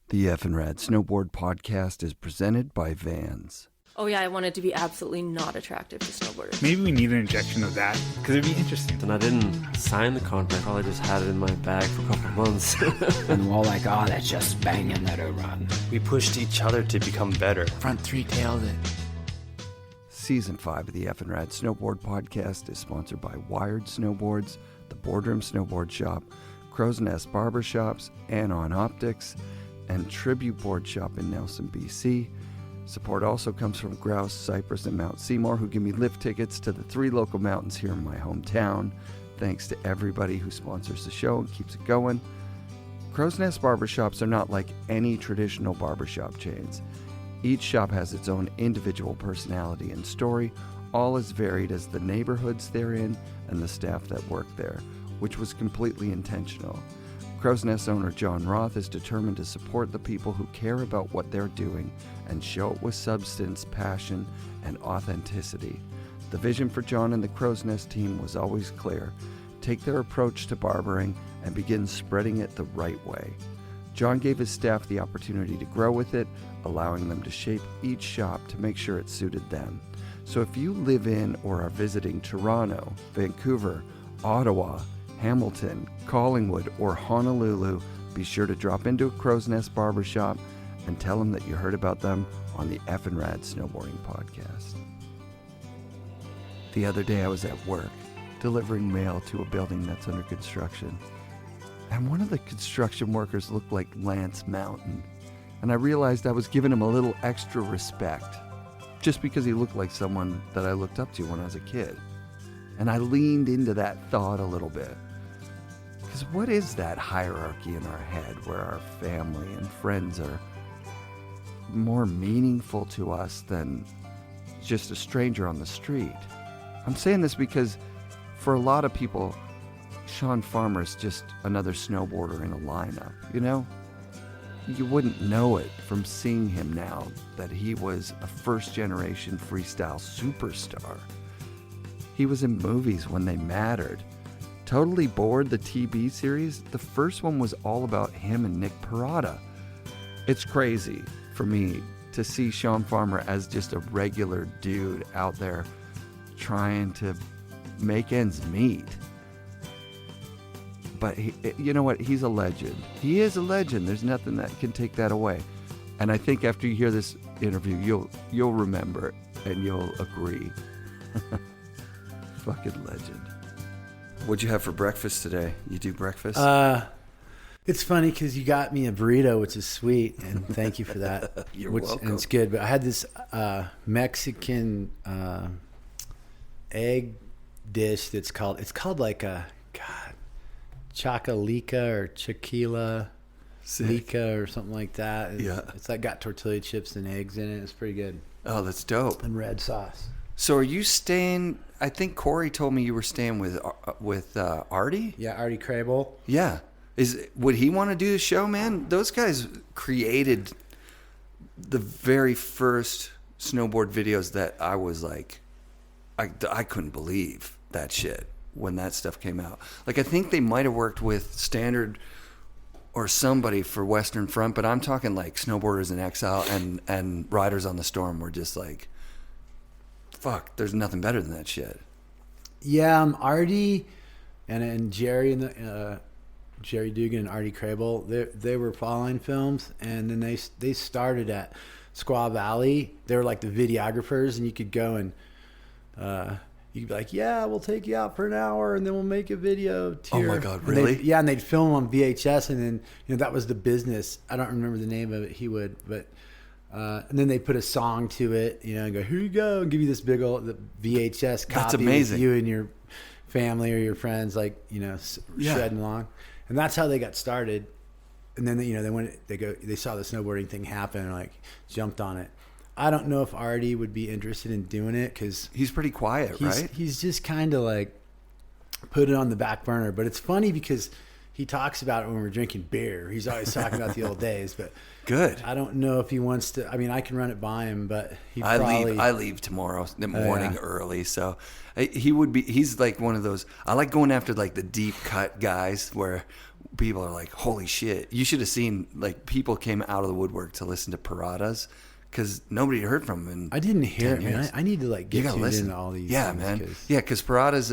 The FNRad Snowboard podcast is presented by Vans. Oh yeah, I wanted to be absolutely not attractive to snowboarders. Maybe we need an injection of that, because it'd be interesting. And I didn't sign the contract, probably just had it in my bag for a couple of months. And we're all like, oh, that's just banging, let her run. We pushed each other to become better. Front three-tailed it. Season 5 of the FNRad Snowboard podcast is sponsored by Wired Snowboards, the Boardroom Snowboard Shop, Crow's Nest Barbershops, Anon Optics, and Tribute Board Shop in Nelson, BC. Support also comes from Grouse, Cypress, and Mount Seymour, who give me lift tickets to the 3 local mountains here in my hometown. Thanks to everybody who sponsors the show and keeps it going. Crow's Nest Barbershops are not like any traditional barbershop chains. Each shop has its own individual personality and story, all as varied as the neighborhoods they're in and the staff that work there, which was completely intentional. Crow's Nest owner John Roth is determined to support the people who care about what they're doing and show it with substance, passion, and authenticity. The vision for John and the Crow's Nest team was always clear: take their approach to barbering and begin spreading it the right way. John gave his staff the opportunity to grow with it, allowing them to shape each shop to make sure it suited them. So if you live in or are visiting Toronto, Vancouver, Ottawa, Hamilton, Collingwood, or Honolulu, be sure to drop into a Crow's Nest Barbershop and tell them that you heard about them on the FNRad Snowboarding podcast. The other day I was at work, delivering mail to a building that's under construction, and one of the construction workers looked like Lance Mountain, and I realized I was giving him a little extra respect, just because he looked like someone that I looked up to when I was a kid. And I leaned into that thought a little bit. Because what is that hierarchy in our head where our family and friends are more meaningful to us than just a stranger on the street? I'm saying this because for a lot of people, Shawn Farmer is just another snowboarder in a lineup, you know? You wouldn't know it from seeing him now that he was a first-generation freestyle superstar. He was in movies when they mattered. Totally Bored, the TV series, the first one was all about him and Nick Parada. It's crazy for me to see Shawn Farmer as just a regular dude out there trying to make ends meet. But you know what? He's a legend. He is a legend. There's nothing that can take that away. And I think after you hear this interview, you'll remember it and you'll agree. Fucking legend. What'd you have for breakfast today? You do breakfast? It's funny because you got me a burrito, which is sweet, and thank you for that. You're welcome. And it's good. But I had this Mexican egg dish that's called like a chacalica or chiquila lica or something like that. It's like got tortilla chips and eggs in it. It's pretty good. Oh, that's dope. And red sauce. So are you staying? I think Corey told me you were staying with Artie. Yeah, Artie Crable. Yeah, would he want to do the show, man? Those guys created the very first snowboard videos that I was like, I couldn't believe that shit when that stuff came out. Like, I think they might have worked with Standard or somebody for Western Front, but I'm talking like Snowboarders in Exile and Riders on the Storm were just like, fuck, there's nothing better than that shit. Yeah, Artie and Jerry and Jerry Dugan and Artie Crable, they were following films, and then they started at Squaw Valley. They were like the videographers, and you could go and you'd be like, yeah, we'll take you out for an hour, and then we'll make a video Oh my God, really? And they'd film on VHS, and then that was the business. I don't remember the name of it. He would, but. And then they put a song to it, and go, here you go, and give you this big old VHS copy. That's amazing. With you and your family or your friends, shredding along. And that's how they got started. And then, they saw the snowboarding thing happen and jumped on it. I don't know if Artie would be interested in doing it because he's pretty quiet, right? He's just kind of put it on the back burner. But it's funny because he talks about it when we're drinking beer. He's always talking about the old days, but good. I don't know if he wants to. I mean, I can run it by him, but I leave tomorrow the morning early, so he would be. He's like one of those. I like going after the deep cut guys where people are like, holy shit. You should have seen, like, people came out of the woodwork to listen to Paradas because nobody heard from him in I didn't hear it, 10 years. man. I need to, like, get tuned listen into all these Yeah, things, man. 'cause- Yeah, because Parada's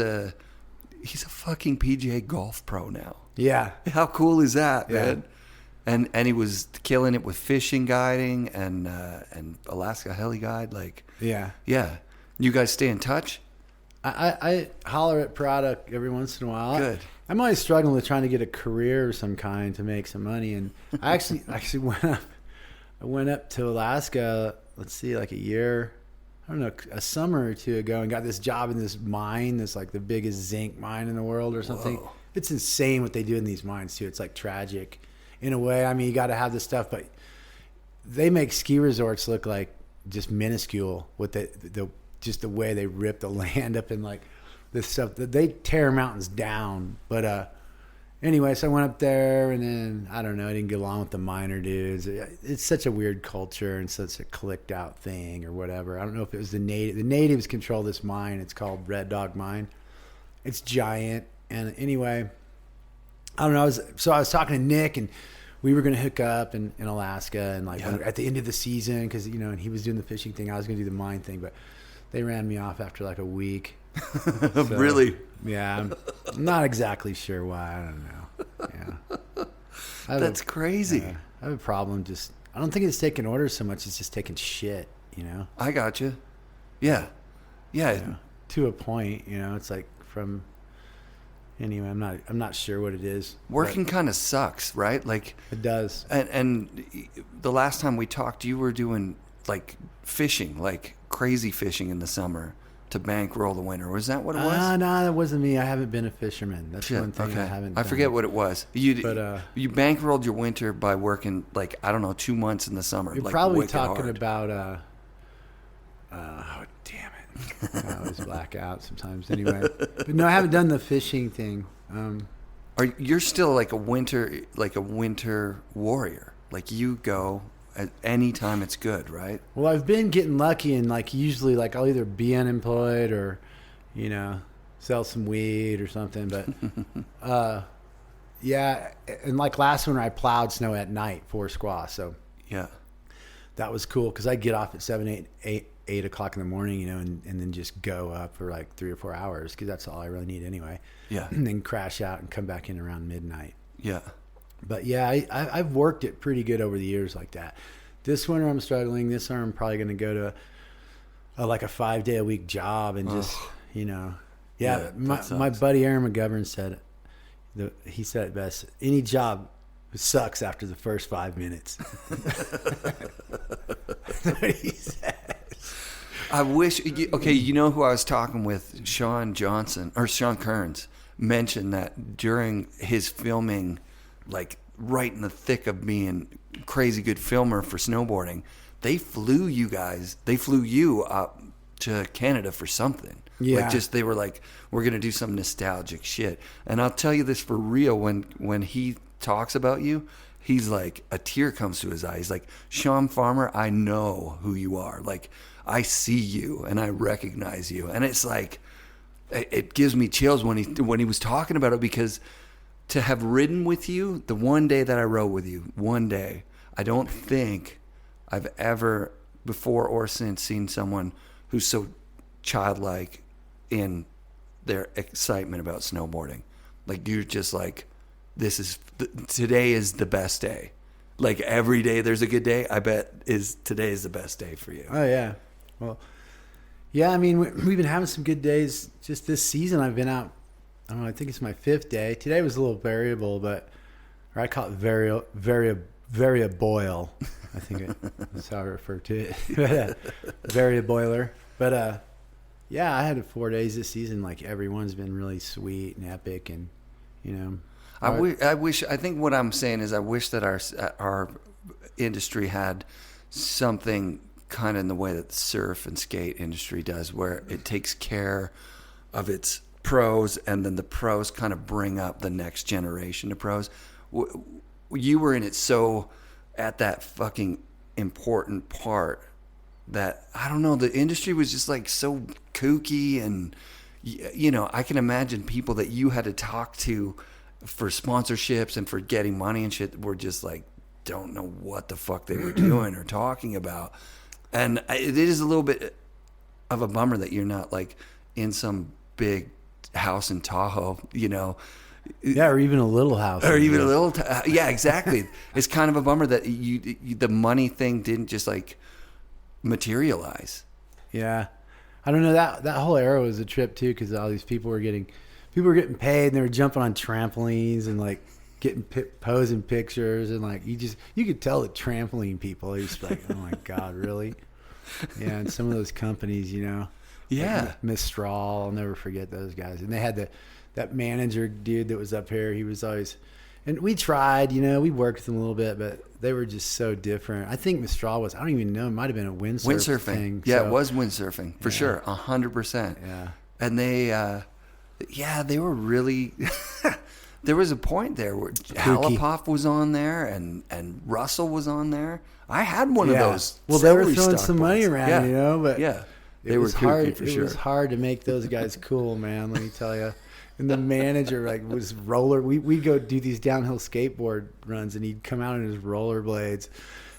he's a fucking PGA golf pro now. Yeah. How cool is that, Yeah. man? And he was killing it with fishing guiding and Alaska heli guide. Like, Yeah. yeah. You guys stay in touch? I holler at Prada every once in a while. Good. I'm always struggling with trying to get a career of some kind to make some money, and I actually went up to Alaska. Let's see, like a summer or two ago, and got this job in this mine that's like the biggest zinc mine in the world or something. Whoa. It's insane what they do in these mines too. It's like tragic in a way. I mean, you got to have this stuff, but they make ski resorts look like just minuscule with the just the way they rip the land up and like this stuff. They tear mountains down. But anyway, so I went up there, and then I don't know, I didn't get along with the miner dudes. It's such a weird culture and such a clicked out thing or whatever. I don't know if it was the natives control this mine. It's called Red Dog Mine. It's giant. And anyway, I don't know. I was talking to Nick, and we were going to hook up in Alaska, and like at the end of the season, because and he was doing the fishing thing, I was going to do the mine thing, but they ran me off after like a week. So, Really? Yeah, I'm not exactly sure why. I don't know. Yeah, That's crazy. I have a problem. I don't think it's taking orders so much. It's just taking shit. I got you. Yeah. To a point. It's like from. Anyway, I'm not sure what it is. Working kind of sucks, right? Like it does. And the last time we talked, you were doing like fishing, like crazy fishing in the summer to bankroll the winter. Was that what it was? No, that wasn't me. I haven't been a fisherman. That's Shit, one thing okay. I haven't. I forget done. what it was. You bankrolled your winter by working like, I don't know, 2 months in the summer. You're like probably wicked talking hard. about. Oh damn it! I always black out sometimes. Anyway, but no, I haven't done the fishing thing. You're still like a winter warrior. Like you go at any time it's good, right? Well, I've been getting lucky, and like usually, like I'll either be unemployed or, sell some weed or something. But yeah, and like last winter I plowed snow at night for squaw, so Yeah. that was cool because I get off at 8 o'clock in the morning, and then just go up for like 3 or 4 hours because that's all I really need anyway. Yeah. And then crash out and come back in around midnight. Yeah. But yeah, I've worked it pretty good over the years like that. This winter I'm struggling. This summer I'm probably going to go to like a 5-day-a-week job and just, Yeah, my buddy Aaron McGovern said it. He said it best. Any job sucks after the first 5 minutes. That's what he said. I wish. Okay, you know who I was talking with? Sean Kearns mentioned that during his filming, like right in the thick of being crazy good filmer for snowboarding, they flew you up to Canada for something. Yeah. Like just they were like, we're gonna do some nostalgic shit. And I'll tell you this for real, when he talks about you, he's like, a tear comes to his eye. He's like, Shawn Farmer, I know who you are. Like, I see you and I recognize you. And it's like, it gives me chills when he was talking about it, because to have ridden with you the one day that I rode with you, I don't think I've ever before or since seen someone who's so childlike in their excitement about snowboarding. Like, you're just like, today is the best day. Like, every day there's a good day. I bet today is the best day for you. Oh yeah. Well, yeah, I mean, we've been having some good days just this season. I've been out, I don't know, I think it's my 5th day. Today was a little variable, or I call it variable. I think that's how I refer to it. Variaboiler. But yeah, I had 4 days this season. Like, everyone's been really sweet and epic, and I think what I'm saying is I wish that our industry had something kind of in the way that the surf and skate industry does, where it takes care of its pros, and then the pros kind of bring up the next generation of pros. You were in it so at that fucking important part that, I don't know, the industry was just like so kooky, and I can imagine people that you had to talk to for sponsorships and for getting money and shit were just like, don't know what the fuck they were doing or talking about. And it is a little bit of a bummer that you're not like in some big house in Tahoe, you know. Yeah, or even a little house. Or even a little, yeah, exactly. It's kind of a bummer that the money thing didn't just like materialize. Yeah, I don't know, that whole era was a trip too, because all these people were getting paid, and they were jumping on trampolines and like getting posing pictures, and like you could tell the trampoline people. It was like, oh my god, really? Yeah, and some of those companies, you know. Yeah, like Mistral, I'll never forget those guys. And they had that manager dude that was up here. He was always, and we tried, you know, we worked with them a little bit, but they were just so different. I think Mistral was, I don't even know, it might have been a windsurfing thing. Yeah, so. it was windsurfing for sure, 100%. Yeah, and they were really. There was a point there where Halipoff was on there and Russell was on there. I had one of those. Well, they were throwing celery some stock money ones. around, Yeah. you know, but yeah. It was hard. It was hard to make those guys cool, man. Let me tell you. And the manager like was we'd go do these downhill skateboard runs, and he'd come out in his rollerblades.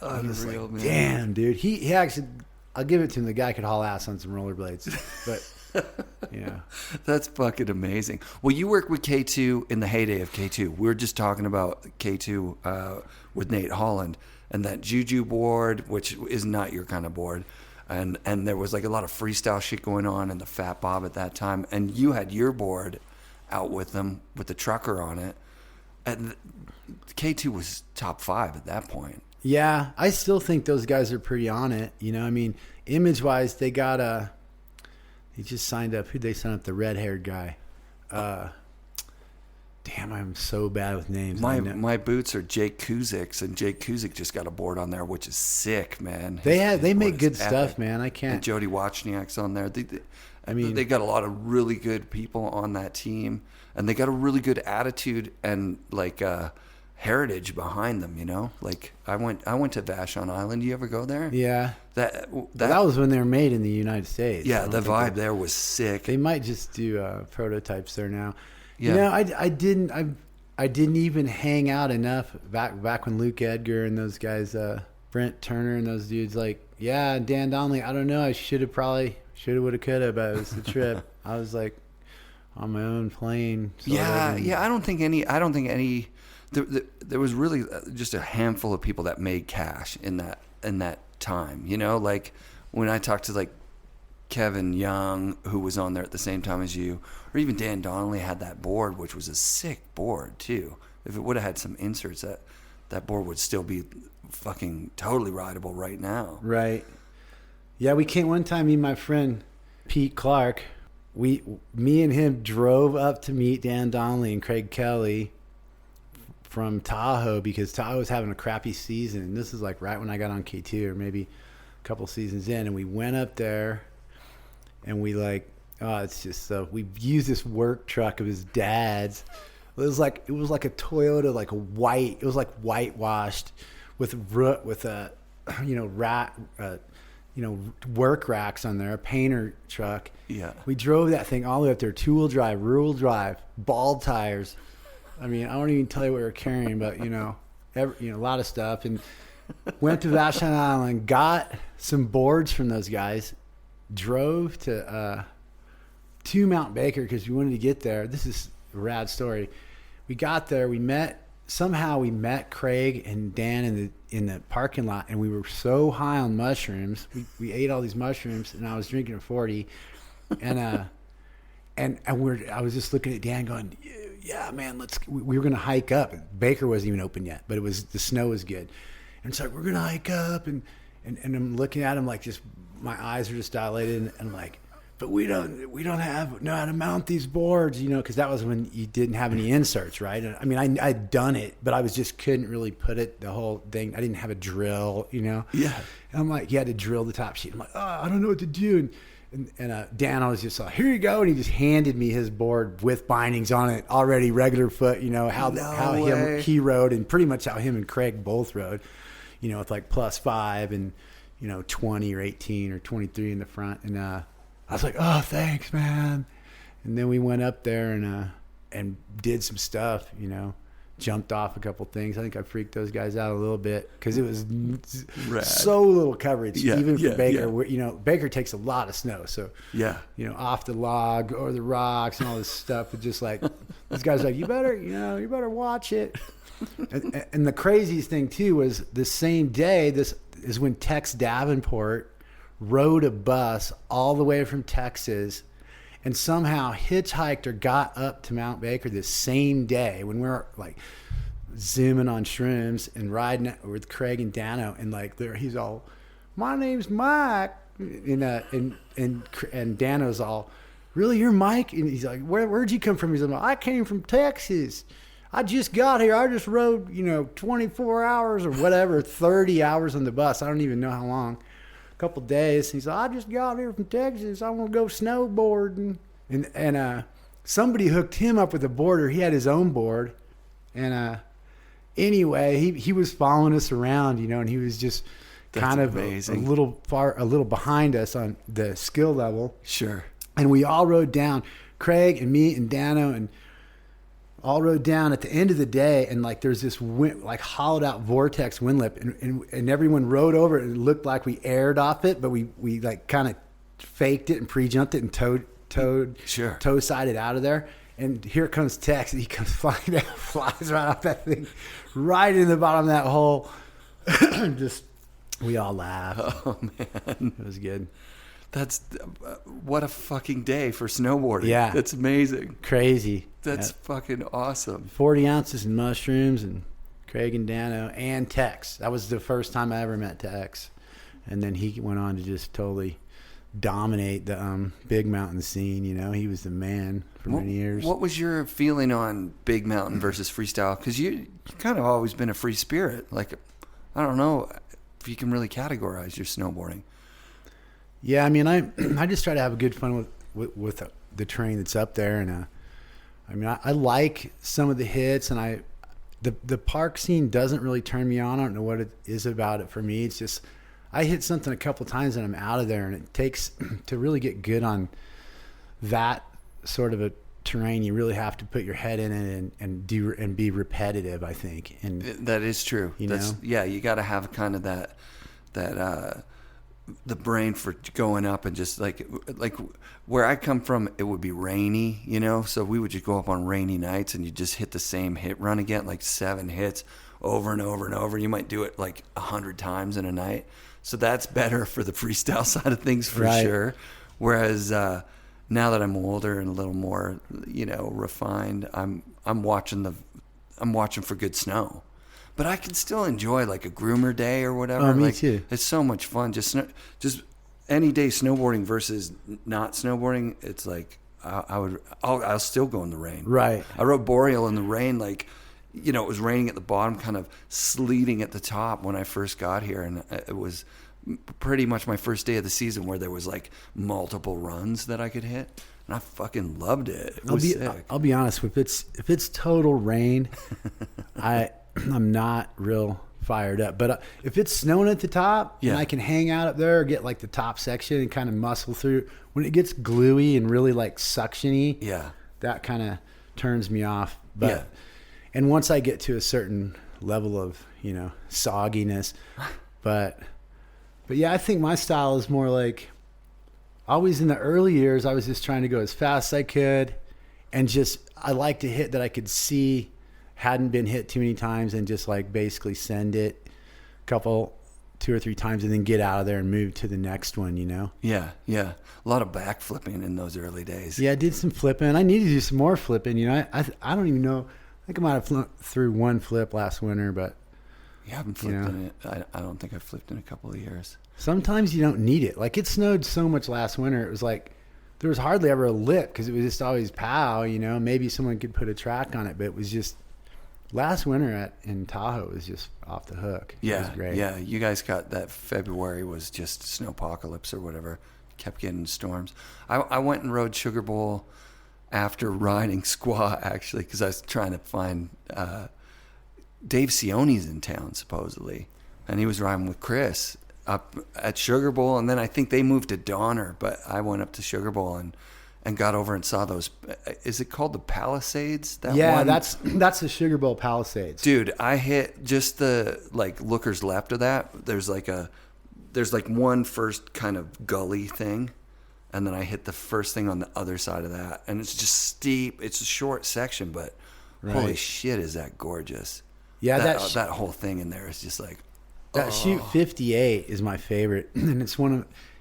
Unreal, like, man. Damn, dude. He actually, I'll give it to him. The guy could haul ass on some rollerblades, but yeah, that's fucking amazing. Well, you worked with K2 in the heyday of K2. We were just talking about K2 with Nate Holland and that Juju board, which is not your kind of board. And there was like a lot of freestyle shit going on in the Fat Bob at that time. And you had your board out with them with the trucker on it. And K2 was top 5 at that point. Yeah, I still think those guys are pretty on it. You know, I mean, image-wise, they got he just signed up. Who'd they sign up? The red-haired guy. Damn, I'm so bad with names. My boots are Jake Kuzik's, and Jake Kuzik just got a board on there, which is sick, man. They make good stuff, man. I can't. And Jody Wozniak's on there. I mean, they got a lot of really good people on that team, and they got a really good attitude and like heritage behind them. You know, like I went to Vashon Island. You ever go there? Yeah. That was when they were made in the United States. Yeah, the vibe there was sick. They might just do prototypes there now. Yeah. You know, I didn't even hang out enough back when Luke Edgar and those guys, Brent Turner and those dudes, like, yeah, Dan Donnelly. I don't know. I would have, could have, but it was the trip. I was like on my own plane. Yeah. I don't think any. There was really just a handful of people that made cash in that time. You know, like when I talked to like Kevin Young, who was on there at the same time as you, or even Dan Donnelly had that board, which was a sick board too. If it would have had some inserts, that board would still be fucking totally rideable right now. Right. Yeah, we came one time, me and my friend Pete Clark, me and him drove up to meet Dan Donnelly and Craig Kelly from Tahoe, because Tahoe was having a crappy season. And this is like right when I got on K2, or maybe a couple seasons in, and we went up there. And we it's just so we used this work truck of his dad's. It was like a Toyota, like a white. It was like whitewashed with a work racks on there, a painter truck. Yeah. We drove that thing all the way up there, 2-wheel drive, rear-wheel drive, bald tires. I mean, I don't even tell you what we were carrying, but a lot of stuff. And went to Vashon Island, got some boards from those guys. Drove to Mount Baker because we wanted to get there. This is a rad story. We got there. We met Craig and Dan in the parking lot, and we were so high on mushrooms. We ate all these mushrooms, and I was drinking a 40, and I was just looking at Dan, going, "Yeah, man, we were gonna hike up." Baker wasn't even open yet, but the snow was good, and it's like, we're gonna hike up, and I'm looking at him like just. My eyes are just dilated, and I'm like, but we don't know how to mount these boards, because that was when you didn't have any inserts, right? I mean, I'd done it, but I couldn't really put it, the whole thing. I didn't have a drill, Yeah. And I'm like, you had to drill the top sheet. I'm like, I don't know what to do. And Dan, I was just like, here you go. And he just handed me his board with bindings on it, already regular foot, he rode, and pretty much how him and Craig both rode, with like +5 and, 20 or 18 or 23 in the front. And I was like, oh, thanks, man. And then we went up there, and did some stuff, you know, jumped off a couple things. I think I freaked those guys out a little bit because it was so little coverage, even for Baker. Where, you know, Baker takes a lot of snow, so you know, off the log or the rocks and all this stuff. It's just like this guy's like, you better watch it. And the craziest thing too was the same day. This is when Tex Davenport rode a bus all the way from Texas and somehow hitchhiked or got up to Mount Baker the same day when we were like zooming on shrooms and riding with Craig and Dano, and like there he's all, my name's Mike, and Dano's all, really, you're Mike? And he's like, where'd you come from? He's like, I came from Texas. I just got here. I just rode, you know, 24 hours or whatever, 30 hours on the bus. I don't even know how long. A couple of days. He's like, I just got here from Texas. I want to go snowboarding. And somebody hooked him up with a boarder. He had his own board. And anyway, he was following us around, you know, and he was just kind of a little behind us on the skill level. Sure. And we all rode down. Craig and me and Dano and all rode down at the end of the day, and like there's this like hollowed out vortex wind lip, and everyone rode over it, and it looked like we aired off it, but we like kind of faked it and pre-jumped it and toe sided out of there. And here comes Tex, and he comes flying down, flies right off that thing, right in the bottom of that hole. Just we all laughed. Oh man, it was good. That's what a fucking day for snowboarding. Yeah, that's amazing. Crazy. That's fucking awesome. 40 ounces in mushrooms and Craig and Dano and Tex. That was the first time I ever met Tex. And then he went on to just totally dominate the big mountain scene. You know, he was the man for many years. What was your feeling on big mountain versus freestyle? Because you kind of always been a free spirit. Like, I don't know if you can really categorize your snowboarding. Yeah, I mean, I just try to have a good fun with the terrain that's up there, and I mean, I like some of the hits, and the park scene doesn't really turn me on. I don't know what it is about it for me. It's just I hit something a couple times and I'm out of there, and it takes to really get good on that sort of a terrain. You really have to put your head in it and be repetitive, I think. And that is true. Yeah, you got to have kind of that the brain for going up, and just like where I come from, it would be rainy, you know, so we would just go up on rainy nights and you just hit the same hit run again, like 7 hits over and over and over. You might do it like 100 times in a night. So that's better for the freestyle side of things for sure. Whereas now that I'm older and a little more, you know, refined, I'm watching for good snow. But I can still enjoy like a groomer day or whatever. Oh, me like, too. It's so much fun. Just any day snowboarding versus not snowboarding. It's like I'll still go in the rain. Right. I rode Boreal in the rain. Like, you know, it was raining at the bottom, kind of sleeting at the top when I first got here, and it was pretty much my first day of the season where there was like multiple runs that I could hit, and I fucking loved it. It was sick. I'll be honest. If it's total rain, I'm not real fired up. But if it's snowing at the top and I can hang out up there or get like the top section and kind of muscle through, when it gets gluey and really like suction-y, that kind of turns me off. But and once I get to a certain level of, you know, sogginess, but yeah, I think my style is more like, always in the early years, I was just trying to go as fast as I could, and just I like to hit that I could see hadn't been hit too many times, and just like basically send it two or three times and then get out of there and move to the next one, you know? Yeah. A lot of back flipping in those early days. Yeah, I did some flipping. I need to do some more flipping, you know? I don't even know. I think I might have threw one flip last winter, but... You haven't flipped in it. I don't think I've flipped in a couple of years. Sometimes you don't need it. Like, it snowed so much last winter, it was like there was hardly ever a lip because it was just always pow, you know? Maybe someone could put a track on it, but it was just... Last winter in Tahoe was just off the hook. It was great. Yeah, you guys got that. February was just snowpocalypse or whatever. Kept getting storms. I went and rode Sugar Bowl after riding Squaw, actually, because I was trying to find Dave Sione's in town, supposedly. And he was riding with Chris up at Sugar Bowl. And then I think they moved to Donner, but I went up to Sugar Bowl and got over and saw those. Is it called the Palisades? Yeah, that's the Sugar Bowl Palisades. Dude, I hit just the like lookers left of that. There's like one first kind of gully thing, and then I hit the first thing on the other side of that, and it's just steep. It's a short section, but holy shit, is that gorgeous? Yeah, that whole thing in there is just like that chute 58 is my favorite, and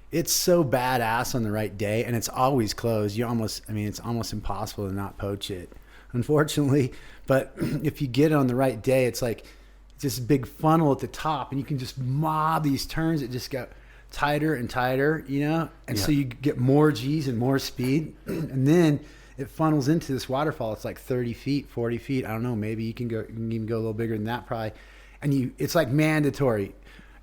it's so badass on the right day, and it's always closed. It's almost impossible to not poach it, unfortunately. But if you get it on the right day, it's like this big funnel at the top, and you can just mob these turns that just get tighter and tighter, and so you get more G's and more speed, and then it funnels into this waterfall. It's like 30 feet, 40 feet. I don't know. Maybe you can even go a little bigger than that probably. And it's like mandatory,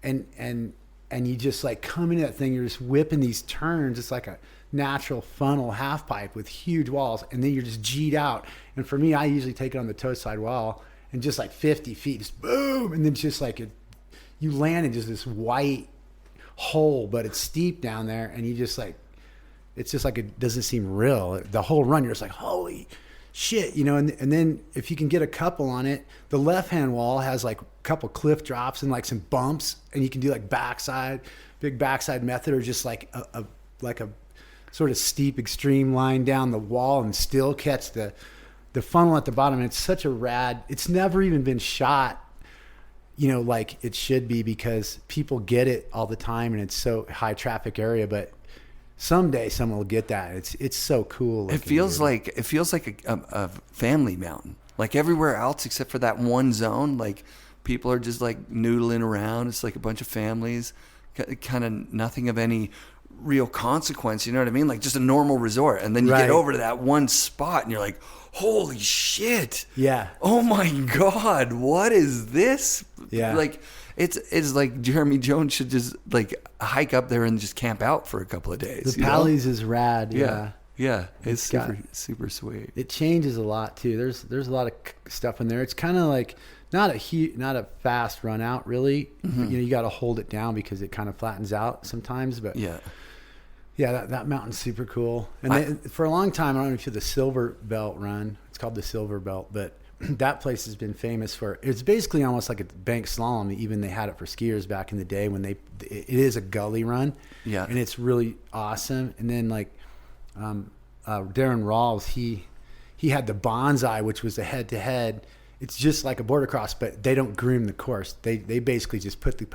and you just like come into that thing. You're just whipping these turns. It's like a natural funnel half pipe with huge walls, and then you're just G'd out. And for me, I usually take it on the toe side wall, and just like 50 feet, just boom, and then it's just like you land in just this white hole, but it's steep down there, and you just like, it's just like it doesn't seem real. The whole run, you're just like, holy shit, and then if you can get a couple on it, the left-hand wall has like a couple cliff drops and like some bumps, and you can do like big backside method, or just like a sort of steep extreme line down the wall and still catch the funnel at the bottom. And it's such a rad, it's never even been shot, like it should be, because people get it all the time and it's so high traffic area, but someday someone will get that. It's so cool. It feels like a family mountain. Like everywhere else except for that one zone, like people are just like noodling around. It's like a bunch of families, kind of nothing of any real consequence. You know what I mean? Like just a normal resort. And then you get over to that one spot and you're like, holy shit. Yeah. Oh my God. What is this? Yeah. Like it's like Jeremy Jones should just like hike up there and just camp out for a couple of days. The Pallies is rad. Yeah. Yeah. It's super sweet. It changes a lot too. There's a lot of stuff in there. It's kind of like not a fast run out really. Mm-hmm. You got to hold it down because it kind of flattens out sometimes, but yeah, that mountain's super cool. And for a long time, I don't know if you did the Silver Belt run. It's called the Silver Belt, but that place has been famous for, it's basically almost like a bank slalom. Even they had it for skiers back in the day when it is a gully run. Yeah. And it's really awesome. And then like Darren Rawls, he had the Bonsai, which was the head-to-head. It's just like a border cross, but they don't groom the course. They basically just put the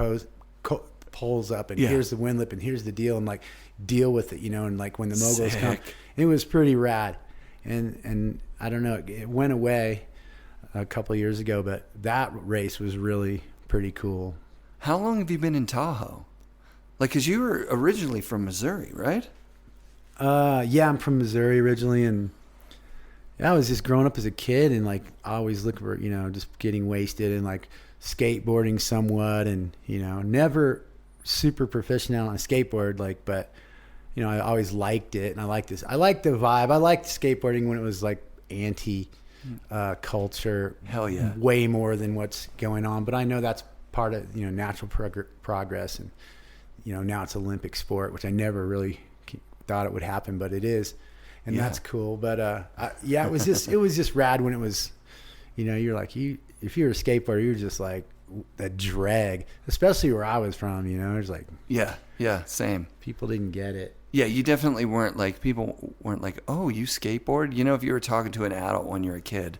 poles up, and here's the windlip, and here's the deal, and like deal with it, and like when the moguls come, it was pretty rad. And I don't know, it went away a couple of years ago, but that race was really pretty cool. How long have you been in Tahoe? Like, cause you were originally from Missouri, right? Yeah, I'm from Missouri originally, and I was just growing up as a kid, and like always looking for, just getting wasted and like skateboarding somewhat, and never super proficient on a skateboard, like, but I always liked it, and I liked the vibe. I liked skateboarding when it was like anti culture. Hell yeah. Way more than what's going on, but I know that's part of natural progress, and now it's Olympic sport, which I never really thought it would happen, but it is, and that's cool. But it was just rad when it was, you're like, if you're a skateboarder, you're just like a drag, especially where I was from. It's like same. People didn't get it. Yeah, you definitely weren't like, people weren't like, oh, you skateboard? If you were talking to an adult when you're a kid,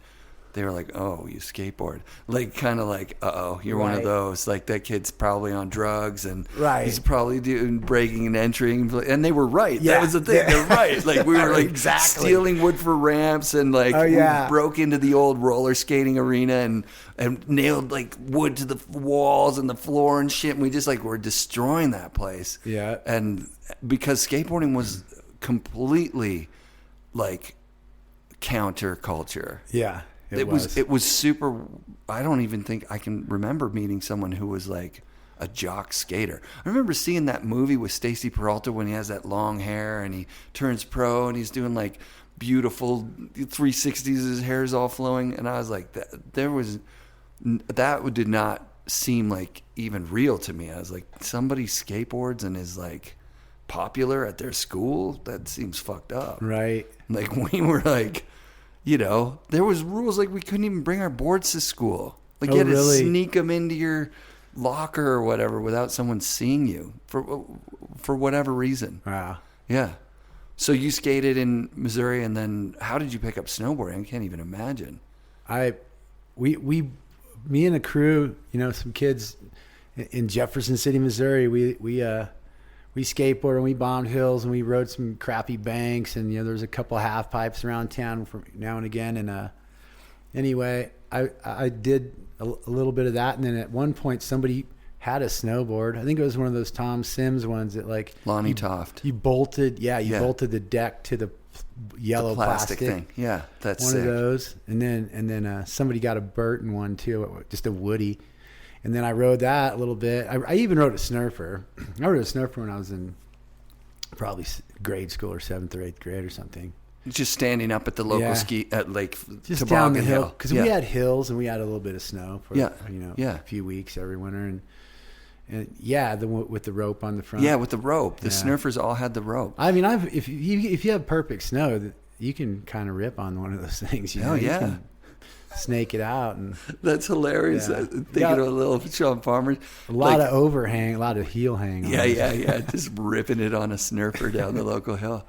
they were like, oh, you skateboard. Like, kind of like, uh-oh, you're one of those. Like, that kid's probably on drugs, and he's probably doing breaking and entering. And they were right. Yeah. That was the thing. They're right. Like, we were, like, stealing wood for ramps, and, like, we broke into the old roller skating arena and nailed, like, wood to the walls and the floor and shit. And we just, like, were destroying that place. Yeah. And because skateboarding was completely, like, counterculture. Yeah. It was super. I don't even think I can remember meeting someone who was like a jock skater. I remember seeing that movie with Stacy Peralta when he has that long hair and he turns pro and he's doing like beautiful 360s. His hair's all flowing, and I was like, that did not seem like even real to me. I was like, somebody skateboards and is like popular at their school? That seems fucked up. Right. Like we were like, there was rules like we couldn't even bring our boards to school. Like you had to sneak them into your locker or whatever without someone seeing you for whatever reason. Wow. Yeah. So you skated in Missouri, and then how did you pick up snowboarding? I can't even imagine. Me and a crew, some kids in Jefferson City, Missouri, we skateboarded and we bombed hills and we rode some crappy banks, and there was a couple of half pipes around town from now and again. And anyway, I did a little bit of that, and then at one point somebody had a snowboard. I think it was one of those Tom Sims ones that like Lonnie Toft. You bolted the deck to the yellow plastic thing. Yeah, that's one sick. of those. And then somebody got a Burton one too, just a Woody. And then I rode that a little bit. I even rode a Snurfer. I rode a Snurfer when I was in probably grade school or 7th or 8th grade or something. Just standing up at the local ski at Lake just Toboggan down the hill, because we had hills and we had a little bit of snow for a few weeks every winter, and with the rope on the front. Yeah, with the rope. The Snurfers all had the rope. I mean, if you have perfect snow, you can kind of rip on one of those things. You can snake it out, and that's hilarious. Yeah. Thinking of a little Shawn Farmer, a lot of overhang, a lot of heel hang. Yeah, just ripping it on a Snurfer down the local hill.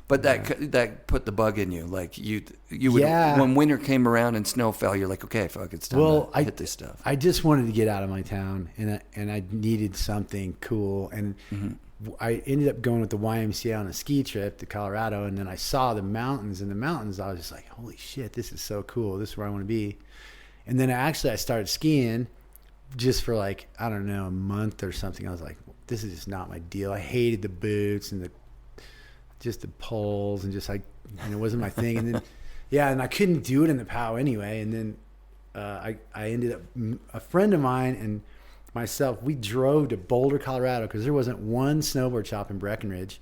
But that put the bug in you. Like you would when winter came around and snow fell, you're like, okay, fuck, it's time to hit this stuff. I just wanted to get out of my town, and I needed something cool, and I ended up going with the YMCA on a ski trip to Colorado, and then I saw the mountains. And the mountains, I was just like, holy shit, this is so cool. This is where I want to be. And then I started skiing just for like, I don't know, a month or something. I was like, this is just not my deal. I hated the boots and just the poles, and just like, it wasn't my thing. And then, and I couldn't do it in the POW anyway. And then I ended up, a friend of mine and myself, we drove to Boulder, Colorado, because there wasn't one snowboard shop in Breckenridge.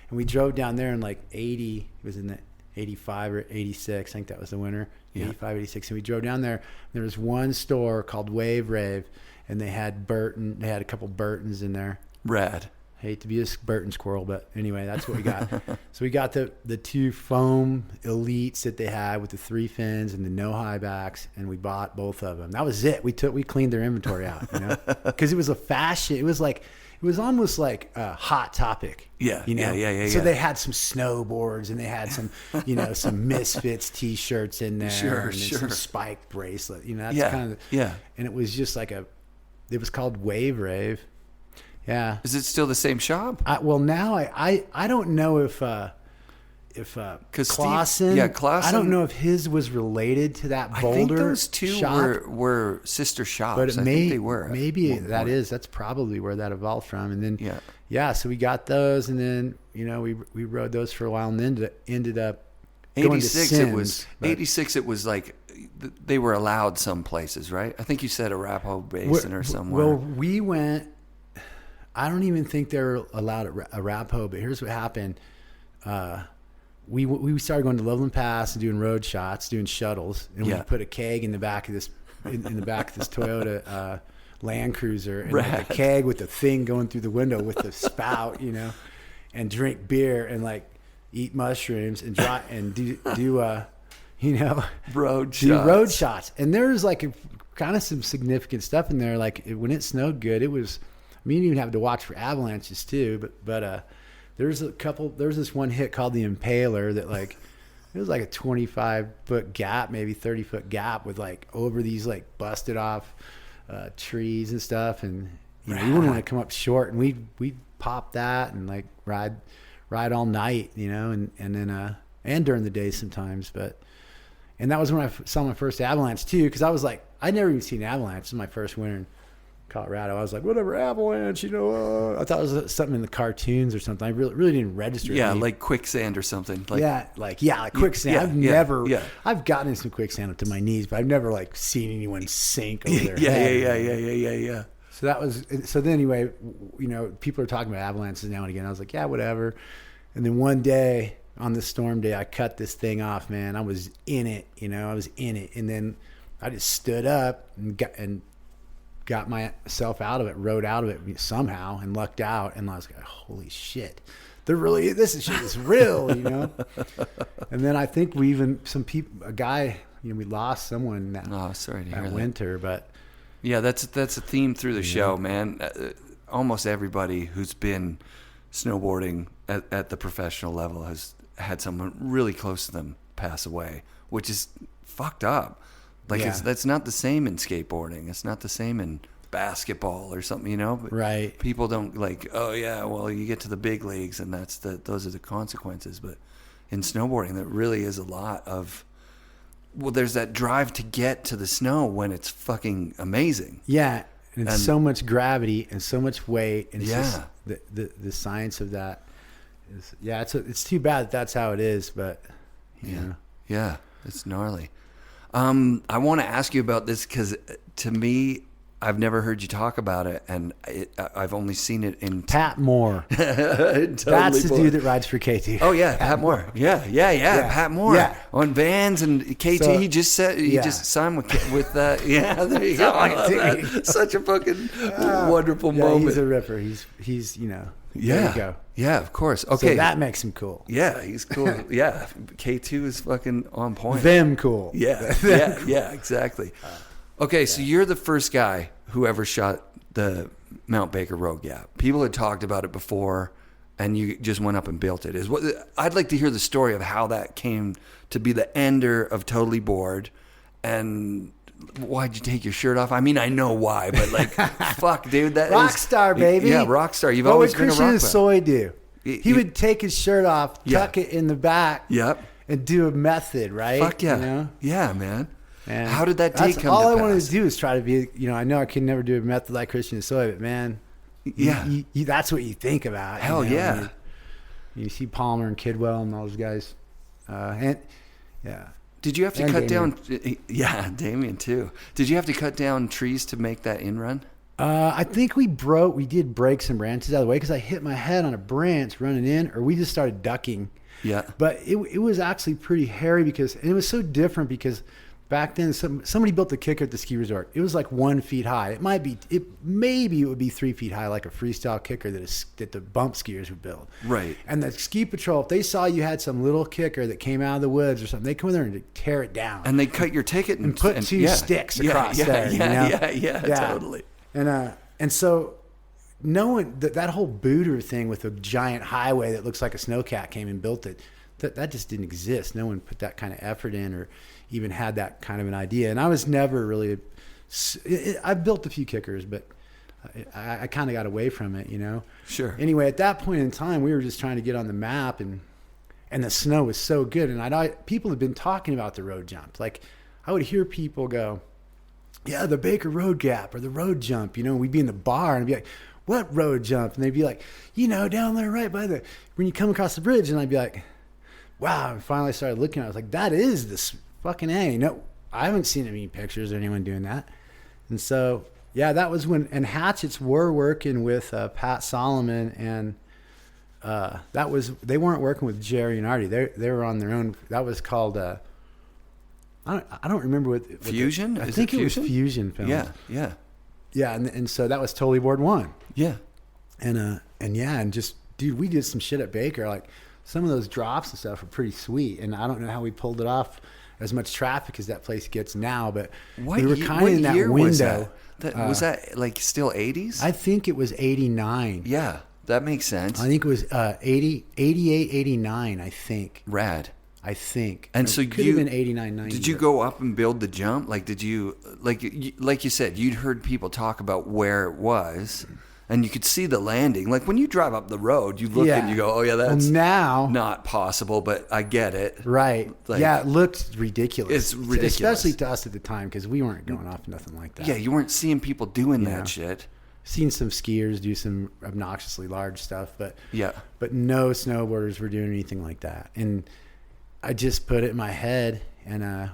And we drove down there in like 80, it was in the 85 or 86, I think that was the winter, 85, 86. And we drove down there, and there was one store called Wave Rave, and they had a couple Burtons in there. Rad. Hate to be a Burton squirrel, but anyway, that's what we got. So we got the two foam elites that they had with the 3 fins and the no high backs, and we bought both of them. That was it. We cleaned their inventory out, because it was a fashion. It was almost like a Hot Topic. Yeah. So they had some snowboards, and they had some, some Misfits T-shirts in there, and some spiked bracelet. That's kind of and it was just like it was called Wave Rave. Yeah. Is it still the same shop? Well, now I don't know if Clausen, I don't know if his was related to that Boulder. I think those two shop, were sister shops. But I think they were. Maybe that's probably where that evolved from. And then so we got those, and then we rode those for a while, and then ended up going to Sims. 86. It was like they were allowed some places, right? I think you said Arapahoe Basin or somewhere. Well, we went. I don't even think they're allowed at Arapahoe, but here's what happened. We started going to Loveland Pass and doing road shots, doing shuttles, and we put a keg in the back of this in the back of this Toyota Land Cruiser, and like a keg with the thing going through the window with the spout, and drink beer and like eat mushrooms and do road shots. And there's like kind of some significant stuff in there. Like when it snowed good, it was. I mean, you even have to watch for avalanches too, but there's this one hit called the Impaler that like it was like a 25-foot gap, maybe 30-foot gap with like over these like busted off trees and stuff, and you wouldn't want to come up short, and we pop that and like ride all night, and then and during the day sometimes, and that was when I saw my first avalanche too, because I was like, I'd never even seen an avalanche. This is my first winter in Colorado. I was like, whatever, avalanche, I thought it was something in the cartoons or something. I really didn't register. Yeah, like quicksand or something. Like quicksand. I've gotten in some quicksand up to my knees, but I've never like seen anyone sink over their head. Yeah. So then anyway, people are talking about avalanches now and again. I was like, yeah, whatever. And then one day on this storm day, I cut this thing off, man. I was in it, And then I just stood up and got myself out of it, rode out of it somehow, and lucked out. And I was like, holy shit, this shit is real, you know. And then I think we lost someone that winter, but yeah, that's a theme through the show, man. Almost everybody who's been snowboarding at the professional level has had someone really close to them pass away, which is fucked up. Like that's not the same in skateboarding. It's not the same in basketball or something, you know. But right. People don't like, oh yeah, well you get to the big leagues and those are the consequences. But in snowboarding, there really is a lot of, well, there's that drive to get to the snow when it's fucking amazing. Yeah, and it's so much gravity and so much weight, and it's just the science of that is it's too bad that's how it is, but you know. Yeah, it's gnarly. I want to ask you about this because to me, I've never heard you talk about it, and I've only seen it in Pat Moore. Totally that's the dude that rides for KT. Oh yeah, Pat Moore. Yeah. Pat Moore on Vans and KT. So, he just said he just signed with there you go. Such a fucking wonderful moment. He's a ripper. He's you know. There you go. Yeah, of course. Okay, so that makes him cool. Yeah, he's cool. Yeah, K2 is fucking on point. Them cool. Yeah, exactly. Okay, so you're the first guy who ever shot the Mount Baker Road Gap. People had talked about it before, and you just went up and built it. I'd like to hear the story of how that came to be the ender of Totally Bored, and why'd you take your shirt off? I mean, I know why, but like, fuck, dude, that Rockstar, baby. Yeah, rockstar. You've always been a rock. What would Christian Soy do? He would take his shirt off, tuck it in the back, and do a method, right? Fuck yeah, you know? Yeah, man. And how did that day come to pass? All I wanted to do is try to be, you know, I know I can never do a method like Christian Soy, but man, you, that's what you think about. Hell you know? yeah. You see Palmer and Kidwell and all those guys. Did you have to cut down? Yeah, Damien too. Did you have to cut down trees to make that in run? I think we did break some branches out of the way because I hit my head on a branch running in, or we just started ducking. Yeah. But it was actually pretty hairy and it was so different because back then somebody built the kicker at the ski resort. It was like 1 feet high. Maybe it would be 3 feet high, like a freestyle kicker that the bump skiers would build. Right. And the ski patrol, if they saw you had some little kicker that came out of the woods or something, they come in there and tear it down. And they cut your ticket and put two sticks across there. Yeah, totally. And so knowing that whole booter thing with a giant highway that looks like a snowcat came and built it, that just didn't exist. No one put that kind of effort in or even had that kind of an idea. And I was never really, I built a few kickers, but I kind of got away from it, you know? Sure. Anyway, at that point in time, we were just trying to get on the map and the snow was so good. And people had been talking about the road jump. Like I would hear people go, yeah, the Baker Road Gap or the road jump, you know, we'd be in the bar and I'd be like, what road jump? And they'd be like, you know, down there right by when you come across the bridge. And I'd be like, wow. And finally I started looking at it. I was like, that is this fucking A. No, I haven't seen any pictures of anyone doing that. And so, yeah, that was and Hatchets were working with Pat Solomon and they weren't working with Jerry and Artie. They were on their own. That was called, I don't remember what Fusion? I think it was Fusion Films. Yeah. Yeah, and so that was Totally Board 1. Yeah. And just, dude, we did some shit at Baker. Like, some of those drops and stuff are pretty sweet. And I don't know how we pulled it off as much traffic as that place gets now, but we were kind of in that window. Was that like still 80s? I think it was 89. Yeah, that makes sense. I think it was 88, 89, I think. Rad. I think. And so could have been 89, 90. Did you go up and build the jump? Like, did you, like you said, you'd heard people talk about where it was, and you could see the landing. Like, when you drive up the road, you look and you go, oh, yeah, that's now not possible, but I get it. Right. Like, yeah, it looked ridiculous. It's ridiculous. Especially to us at the time, because we weren't going off nothing like that. Yeah, you weren't seeing people doing that shit. Seen some skiers do some obnoxiously large stuff, but no snowboarders were doing anything like that. And I just put it in my head, and I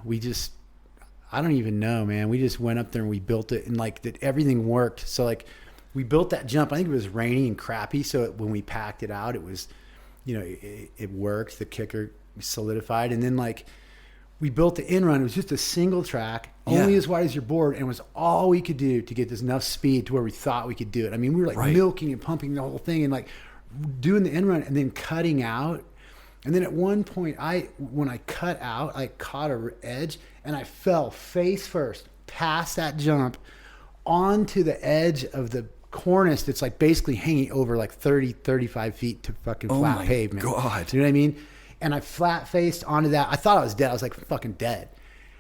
don't even know, man. We just went up there and we built it, and like that everything worked. So like we built that jump. I think it was rainy and crappy, so when we packed it out, it was, you know, it worked. The kicker solidified, and then like we built the in run. It was just a single track, only as wide as your board, and it was all we could do to get this enough speed to where we thought we could do it. I mean, we were like milking and pumping the whole thing and like doing the in run and then cutting out. And then at one point, when I cut out, I caught an edge and I fell face first past that jump onto the edge of the cornice that's like basically hanging over like 30, 35 feet to fucking flat pavement. God. You know what I mean? And I flat faced onto that. I thought I was dead. I was like fucking dead.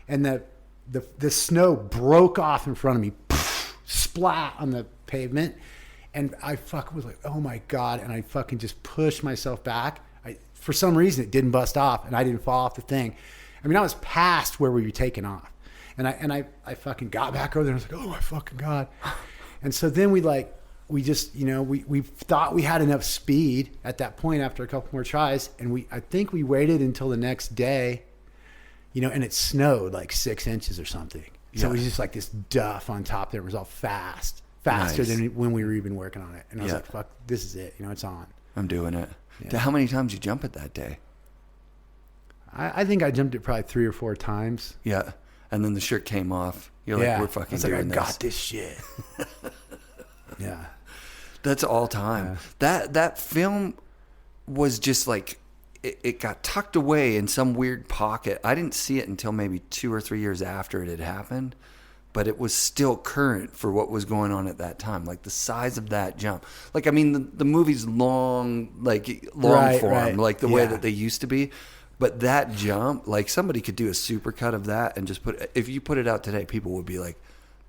And the snow broke off in front of me, splat on the pavement. And I fucking was like, oh my God. And I fucking just pushed myself back. For some reason, it didn't bust off and I didn't fall off the thing. I mean, I was past where we were taking off. And I fucking got back over there and I was like, oh my fucking God. And so then we just, you know, we thought we had enough speed at that point after a couple more tries. And I think we waited until the next day, you know, and it snowed like 6 inches or something. So it was just like this duff on top there. It was all faster than when we were even working on it. And I was like, fuck, this is it. You know, it's on. I'm doing it. Yeah. How many times you jump it that day? I think I jumped it probably 3 or 4 times. Yeah. And then the shirt came off. You're like, we're fucking doing this. I got this shit. Yeah. That's all time. Yeah. That film was just like, it got tucked away in some weird pocket. I didn't see it until maybe 2 or 3 years after it had happened. But it was still current for what was going on at that time. Like the size of that jump. Like, I mean, the movie's long form, like the way that they used to be. But that jump, like somebody could do a supercut of that and just if you put it out today, people would be like,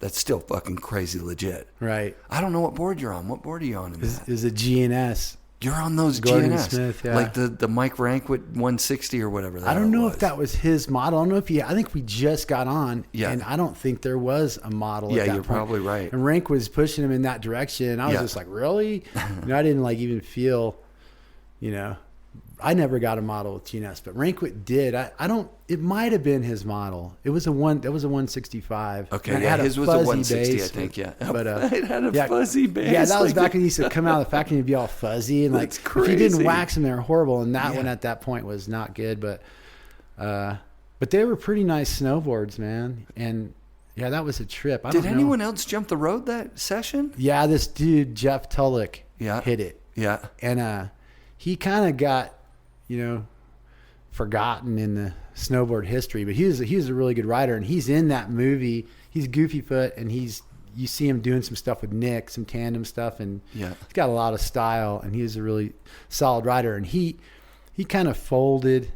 that's still fucking crazy legit. Right. I don't know what board you're on. What board are you on in that? Is a GNS. You're on those Gordon GNS. Smith, yeah. Like the Mike Rankwit 160 or whatever. I don't know if that was his model. I don't know if I think we just got on. Yeah. And I don't think there was a model at that you're point. Probably right. And Rank was pushing him in that direction. And I was just like, really? You know, I didn't like even feel, you know, I never got a model with GNS, but Rankwit did. It might have been his model. It was a 165. Okay, yeah, his was a 160, I think, yeah. But it had a fuzzy base. Yeah, that was back when he used to come out of the factory and be all fuzzy and like if you didn't wax them, they were horrible. And that one at that point was not good, but they were pretty nice snowboards, man. And yeah, that was a trip. Did anyone else jump the road that session? Yeah, this dude Jeff Tulloch hit it. Yeah, and he kind of got, you know, forgotten in the snowboard history, but he was a really good rider, and he's in that movie. He's Goofy Foot, and you see him doing some stuff with Nick, some tandem stuff, and he's got a lot of style, and he's a really solid rider. And he kind of folded,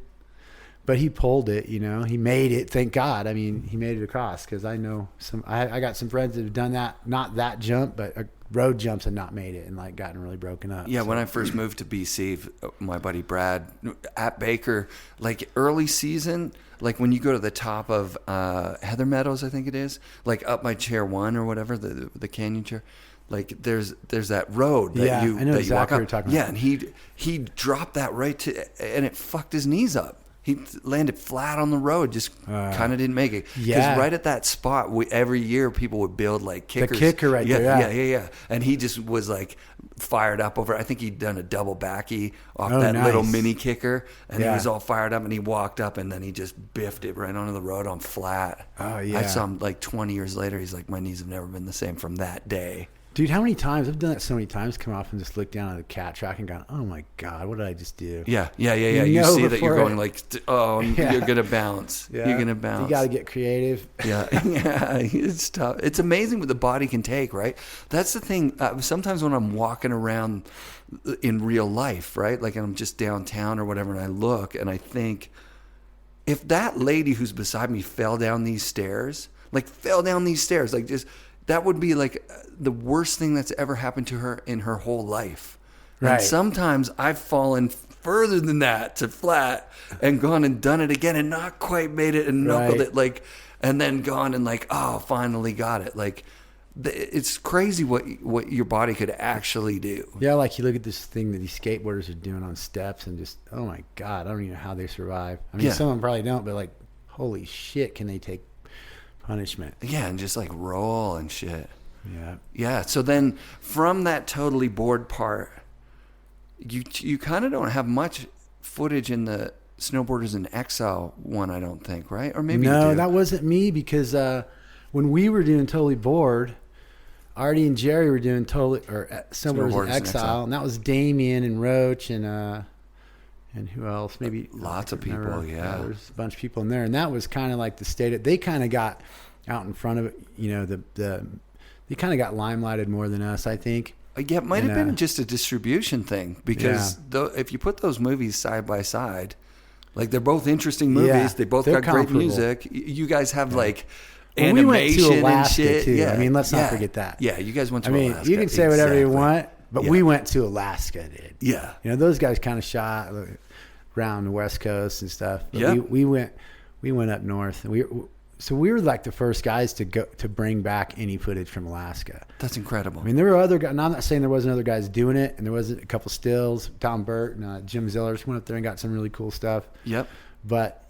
but he pulled it. You know, he made it. Thank God. I mean, he made it across because I know I got some friends that have done that, not that jump, but road jumps and not made it and like gotten really broken up. Yeah, when I first moved to BC, my buddy Brad at Baker, like early season, like when you go to the top of Heather Meadows, I think it is, like up by Chair 1 or whatever, the canyon chair, like there's that road that I know exactly walk up. What you're talking about. Yeah, and he dropped that right to, and it fucked his knees up. He landed flat on the road, just kind of didn't make it. Because right at that spot, every year people would build like kickers. The kicker right there. Yeah. And he just was like fired up over it. I think he'd done a double backy off that little mini kicker. And he was all fired up and he walked up and then he just biffed it right onto the road on flat. Oh, yeah. I saw him like 20 years later. He's like, my knees have never been the same from that day. Dude, how many times? I've done that so many times, come off and just look down at the cat track and gone, oh my God, what did I just do? Yeah. You see that you're going like, you're going to bounce. Yeah. You're going to bounce. You got to get creative. Yeah. It's tough. It's amazing what the body can take, right? That's the thing. Sometimes when I'm walking around in real life, right? Like I'm just downtown or whatever, and I look and I think, if that lady who's beside me fell down these stairs, like just... that would be like the worst thing that's ever happened to her in her whole life. Right. And sometimes I've fallen further than that to flat and gone and done it again and not quite made it and knuckled it, like, and then gone and like, oh, finally got it. Like, it's crazy what your body could actually do. Yeah, like you look at this thing that these skateboarders are doing on steps and just, oh my God, I don't even know how they survive. I mean, some of them probably don't, but like, holy shit, can they take punishment? Yeah, and just like roll and shit. Yeah. So then from that totally bored part, you kind of don't have much footage in the Snowboarders in Exile one, I don't think, right? Or maybe no, you do. that wasn't me because when we were doing Totally Bored, Artie and Jerry were doing Snowboarders in Exile, and that was Damien and Roach and who else? Maybe lots of people. Yeah, there's a bunch of people in there, and that was kind of like the state. They kind of got out in front of it. You know, they kind of got limelighted more than us, I think. Yeah, it might have been just a distribution thing because if you put those movies side by side, like they're both interesting movies. Yeah, they both they're got great music. You guys have like well, animation we went to Alaska and shit. too. Yeah, I mean, let's not forget that. Yeah, you guys went to I mean, Alaska. you can say whatever you Exactly. want, but we went to Alaska, dude. Yeah. You know, those guys kind of shot around the West Coast and stuff. But Yeah. we went up north, and we were like the first guys to bring back any footage from Alaska. That's incredible. I mean, there were other guys, and I'm not saying there wasn't other guys doing it, and there was a couple stills. Tom Burt and Jim Zillers went up there and got some really cool stuff. Yep. But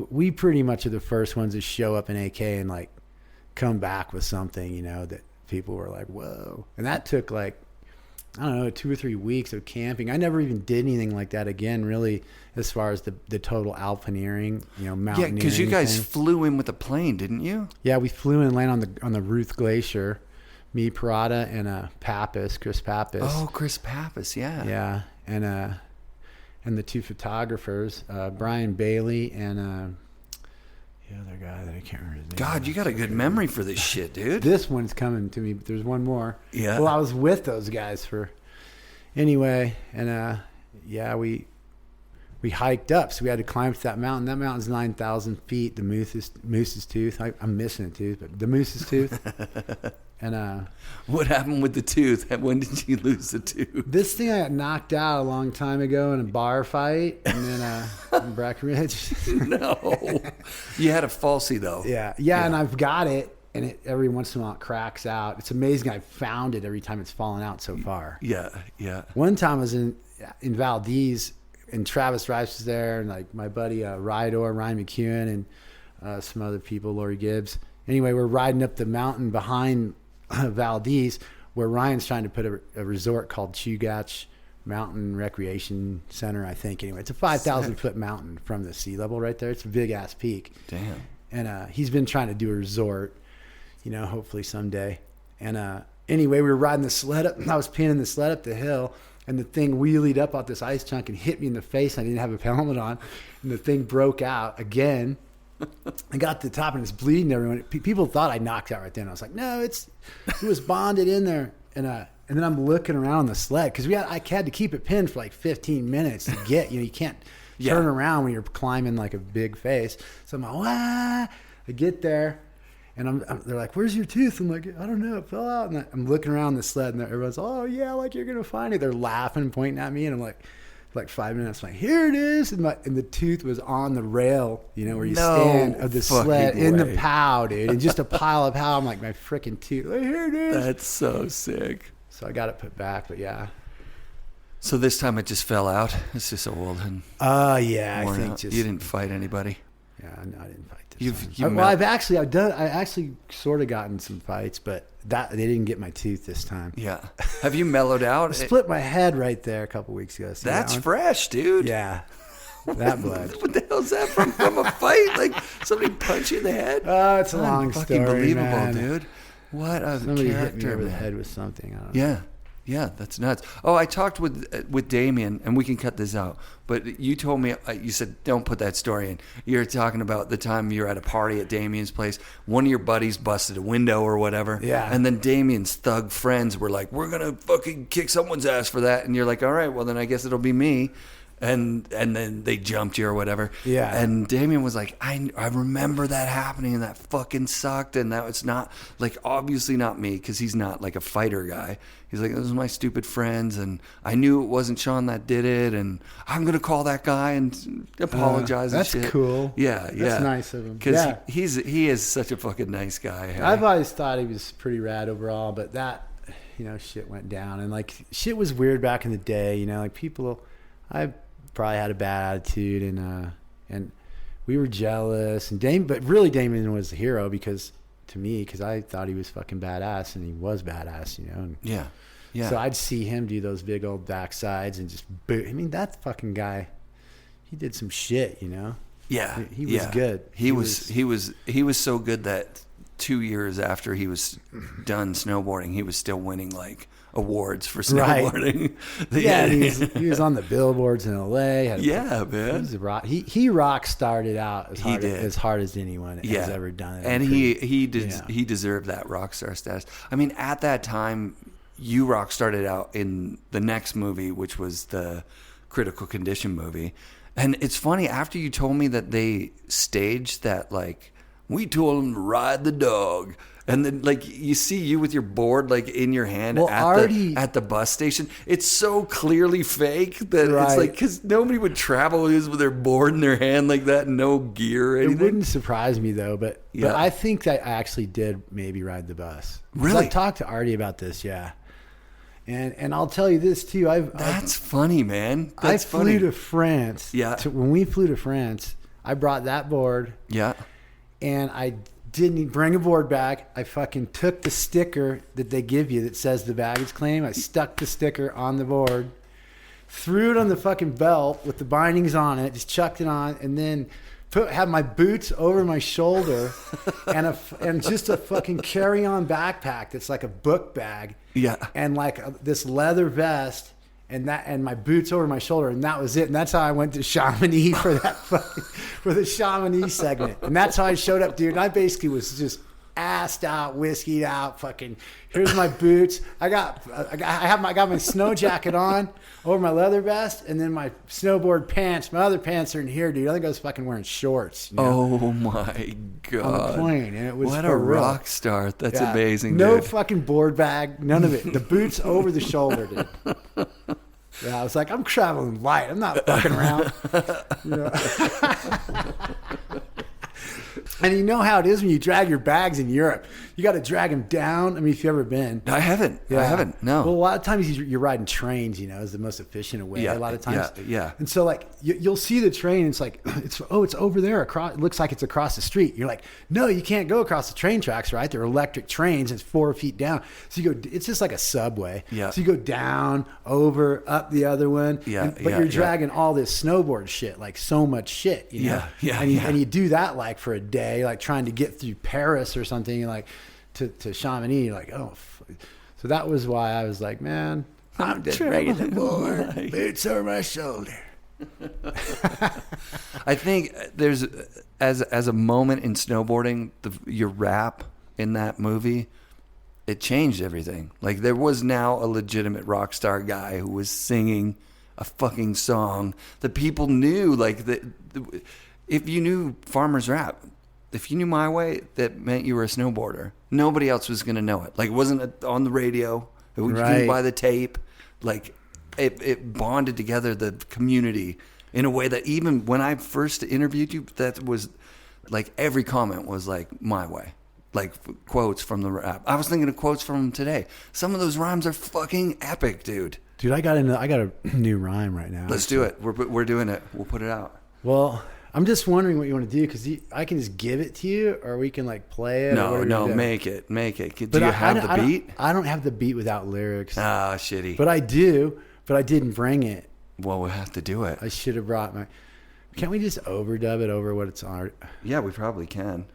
we pretty much are the first ones to show up in AK and like come back with something, you know, that people were like, whoa. And that took like, I don't know, 2 or 3 weeks of camping. I never even did anything like that again, really, as far as the total alpineering, you know, mountaineering. Yeah, because you guys thing. flew in with a plane, didn't you? Yeah, we flew in and landed on the Ruth Glacier. Me, Parada, and Chris Pappas. Oh, Chris Pappas, yeah. Yeah, and the two photographers, Brian Bailey and the other guy that I can't remember his name. God, you got a good memory for this shit, dude. This one's coming to me, but there's one more. Yeah. Well, I was with those guys anyway, and we hiked up, so we had to climb to that mountain. That mountain's 9,000 feet. The Moose's Tooth. I'm missing a tooth, but the Moose's Tooth. And what happened with the tooth? When did you lose the tooth? this thing I got knocked out a long time ago in a bar fight, and then in Breckenridge. No. You had a falsie, though. Yeah, and I've got it, and it every once in a while it cracks out. It's amazing. I've found it every time it's fallen out so far. Yeah. One time I was in Valdez, and Travis Rice was there, and like my buddy Ryan McEwen, and some other people, Lori Gibbs. Anyway, we're riding up the mountain behind Valdez, where Ryan's trying to put a resort called Chugach Mountain Recreation Center, I think. Anyway, it's a 5,000-foot mountain from the sea level right there. It's a big-ass peak. Damn. And he's been trying to do a resort, you know, hopefully someday. And anyway, we were riding the sled up. I was pinning the sled up the hill, and the thing wheelied up off this ice chunk and hit me in the face. I didn't have a helmet on, and the thing broke out again. I got to the top and it's bleeding everyone. People thought I knocked out right then. I was like, no, it was bonded in there. And then I'm looking around on the sled because I had to keep it pinned for like 15 minutes to get, you can't turn around when you're climbing like a big face. So I'm like, I get there and they're like, where's your tooth? I'm like, I don't know, it fell out. And I'm looking around the sled and everyone's, oh yeah, like you're going to find it. They're laughing, pointing at me. And I'm like 5 minutes, I'm like, here it is. And the tooth was on the rail, where you stand of the sled in the POW, dude. And just a pile of POW. I'm like, my freaking tooth. Like, here it is. That's so sick. So I got it put back, but yeah. So this time it just fell out. It's just old and yeah, I think out. just You didn't fight anybody. Yeah, no, I didn't fight this Well, I actually sort of gotten some fights, but they didn't get my tooth this time. Yeah. Have you mellowed out? I split my head right there a couple weeks ago. That's fresh, dude. Yeah. That blood. What the hell's that from a fight? Like somebody punch you in the head? Oh, it's a long story, Unbelievable, man. dude. What a Somebody character, hit me over the man. head with something. I don't know. Yeah. Yeah, that's nuts. Oh, I talked with Damien, and we can cut this out. But you told me, you said, don't put that story in. You're talking about the time you were at a party at Damien's place. One of your buddies busted a window or whatever. Yeah. And then Damien's thug friends were like, we're going to fucking kick someone's ass for that. And you're like, all right, well, then I guess it'll be me. And then they jumped you or whatever. Yeah. And Damien was like, I remember that happening and that fucking sucked. And that was not, like, obviously not me because he's not like a fighter guy. He's like, those are my stupid friends. And I knew it wasn't Shawn that did it. And I'm going to call that guy and apologize and that's shit. cool. Yeah, yeah. That's nice of him. Because Yeah. he is such a fucking nice guy. Hey? I've always thought he was pretty rad overall, but that, shit went down. And, like, shit was weird back in the day, like people, I probably had a bad attitude and we were jealous but really Damien was the hero because I thought he was fucking badass and he was badass, and Yeah. Yeah. so I'd see him do those big old backsides and just boot. I mean, that fucking guy, he did some shit, you know. Yeah, he was good. He was so good that 2 years after he was done snowboarding, he was still winning like awards for snowboarding. Right. Yeah, he was on the billboards in LA. Man. He rock started out as hard as anyone has ever done it. And he deserved that rock star status. I mean, at that time, you rock started out in the next movie, which was the Critical Condition movie. And it's funny, after you told me that they staged that, like, we told them to ride the dog. And then, like, you see you with your board, like, in your hand at the bus station. It's so clearly fake that it's like, because nobody would travel with their board in their hand like that, no gear or anything. It wouldn't surprise me, though. But I think that I actually did maybe ride the bus. Really? I talked to Artie about this, yeah. And I'll tell you this, too. That's funny, man. I flew to France. Yeah. When we flew to France, I brought that board. Yeah. And I didn't bring a board bag. I fucking took the sticker that they give you that says the baggage claim. I stuck the sticker on the board, threw it on the fucking belt with the bindings on it, just chucked it on, and then had my boots over my shoulder and just a fucking carry-on backpack that's like a book bag. Yeah. And like this leather vest and my boots over my shoulder, and that was it. And that's how I went to Chamonix for the Chamonix segment. And that's how I showed up, dude. And I basically was just assed out, whiskeyed out, fucking, here's my boots. I got my snow jacket on over my leather vest, and then my snowboard pants. My other pants are in here, dude. I think I was fucking wearing shorts. You know? Oh my God. On the plane. And it was what a rock star. That's amazing, dude. No fucking board bag, none of it. The boots over the shoulder, dude. Yeah, I was like, I'm traveling light. I'm not fucking around. You know? And you know how it is when you drag your bags in Europe. You got to drag them down. I mean, if you've ever been. I haven't. Yeah. I haven't. No. Well, a lot of times you're riding trains, you know, is the most efficient way. Yeah. A lot of times. Yeah. And so, like, you'll see the train. And it's like, it's over there. It looks like it's across the street. You're like, no, you can't go across the train tracks, right? They're electric trains. It's 4 feet down. So you go. It's just like a subway. Yeah. So you go down, over, up the other one. Yeah. But you're dragging all this snowboard shit, like so much shit. You know? Yeah. And you do that like for a day, like trying to get through Paris or something, like to Chamonix. You're like, oh. So that was why I was like, man, I'm just dragging the board, boots over my shoulder. I think there's as a moment in snowboarding, your rap in that movie, it changed everything. Like, there was now a legitimate rock star guy who was singing a fucking song that people knew. Like, if you knew Farmer's rap, if you knew My Way, that meant you were a snowboarder. Nobody else was going to know it. Like, it wasn't on the radio. You couldn't buy the tape. Like, it bonded together the community in a way that even when I first interviewed you, that was like every comment was like My Way. Like quotes from the rap. I was thinking of quotes from him today. Some of those rhymes are fucking epic, dude. Dude, I got a new rhyme right now. Let's do it. We're doing it. We'll put it out. Well, I'm just wondering what you want to do, because I can just give it to you, or we can like play it. No, make it. Do you have the beat? I don't have the beat without lyrics. Ah, shitty. But I do. But I didn't bring it. Well, we'll have to do it. I should have brought my. Can't we just overdub it over what it's on? Yeah, we probably can.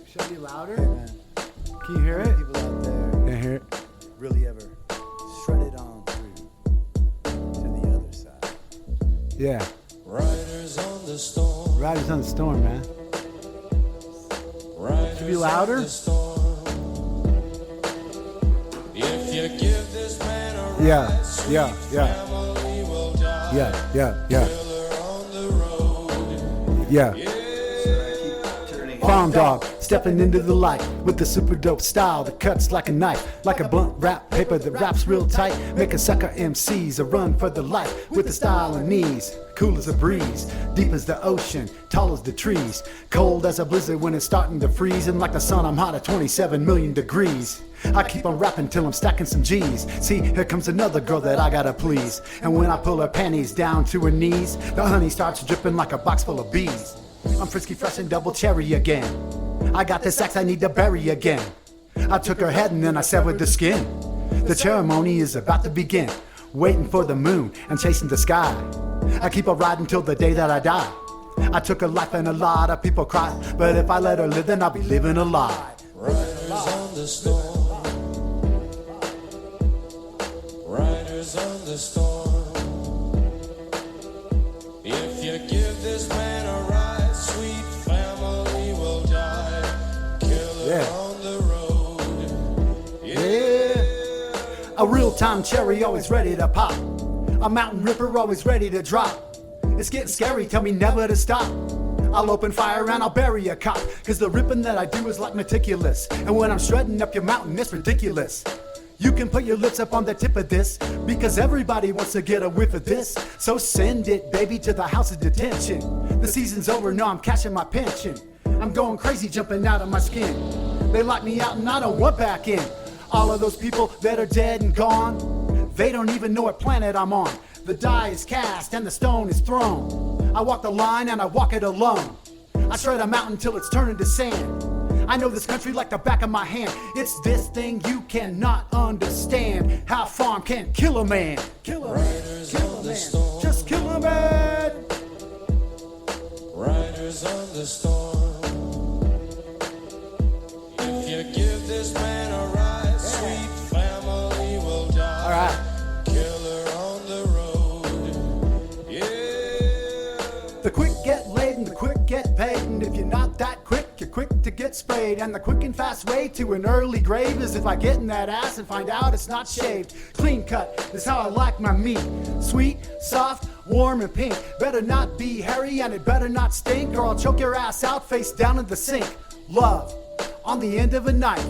Should I be louder? Can you hear it? People out there Can I hear it? really ever shredded on through to the other side. Yeah. Riders on the storm. Riders on the storm, man. Should be louder? If you give this man a ride, Yeah. family will die. Yeah. Farm dog, stepping into the light with the super dope style that cuts like a knife, like a blunt wrap paper that wraps real tight, making sucker MCs a run for the life with the style and knees. Cool as a breeze, deep as the ocean, tall as the trees, cold as a blizzard when it's starting to freeze, and like the sun I'm hot at 27 million degrees. I keep on rapping till I'm stacking some G's. See, here comes another girl that I gotta please, and when I pull her panties down to her knees, the honey starts dripping like a box full of bees. I'm frisky, fresh, and double cherry again. I got this axe I need to bury again. I took her head and then I severed the skin. The ceremony is about to begin. waiting for the moon and chasing the sky. I keep a riding till the day that I die. I took her life and a lot of people cry, but if I let her live, then I'll be living a lie. Riders on the storm. Riders on the storm. If you give this man a ride, sweet family will die. Killer on the road. Yeah. A real-time cherry always ready to pop. A mountain ripper always ready to drop. It's getting scary, tell me never to stop. I'll open fire and I'll bury a cop, cause the ripping that I do is like meticulous. And when I'm shredding up your mountain, it's ridiculous. You can put your lips up on the tip of this, because everybody wants to get a whiff of this. So send it, baby, to the house of detention. The season's over, no, I'm cashing my pension. I'm going crazy, jumping out of my skin. They lock me out and I don't want back in. All of those people that are dead and gone, they don't even know what planet I'm on. The die is cast and the stone is thrown. I walk the line and I walk it alone. I shred a mountain till it's turned into sand. I know this country like the back of my hand. It's this thing you cannot understand. How farm can kill a man. Kill a man. Kill a man. Just kill a man. Riders on the storm. If you give this man a ride, sweet family will die. All right. The quick get laid and the quick get paid, and if you're not that quick, you're quick to get sprayed. And the quick and fast way to an early grave is if I get in that ass and find out it's not shaved. Clean cut is how I like my meat. Sweet, soft, warm and pink. Better not be hairy and it better not stink, or I'll choke your ass out face down in the sink. Love on the end of a knife.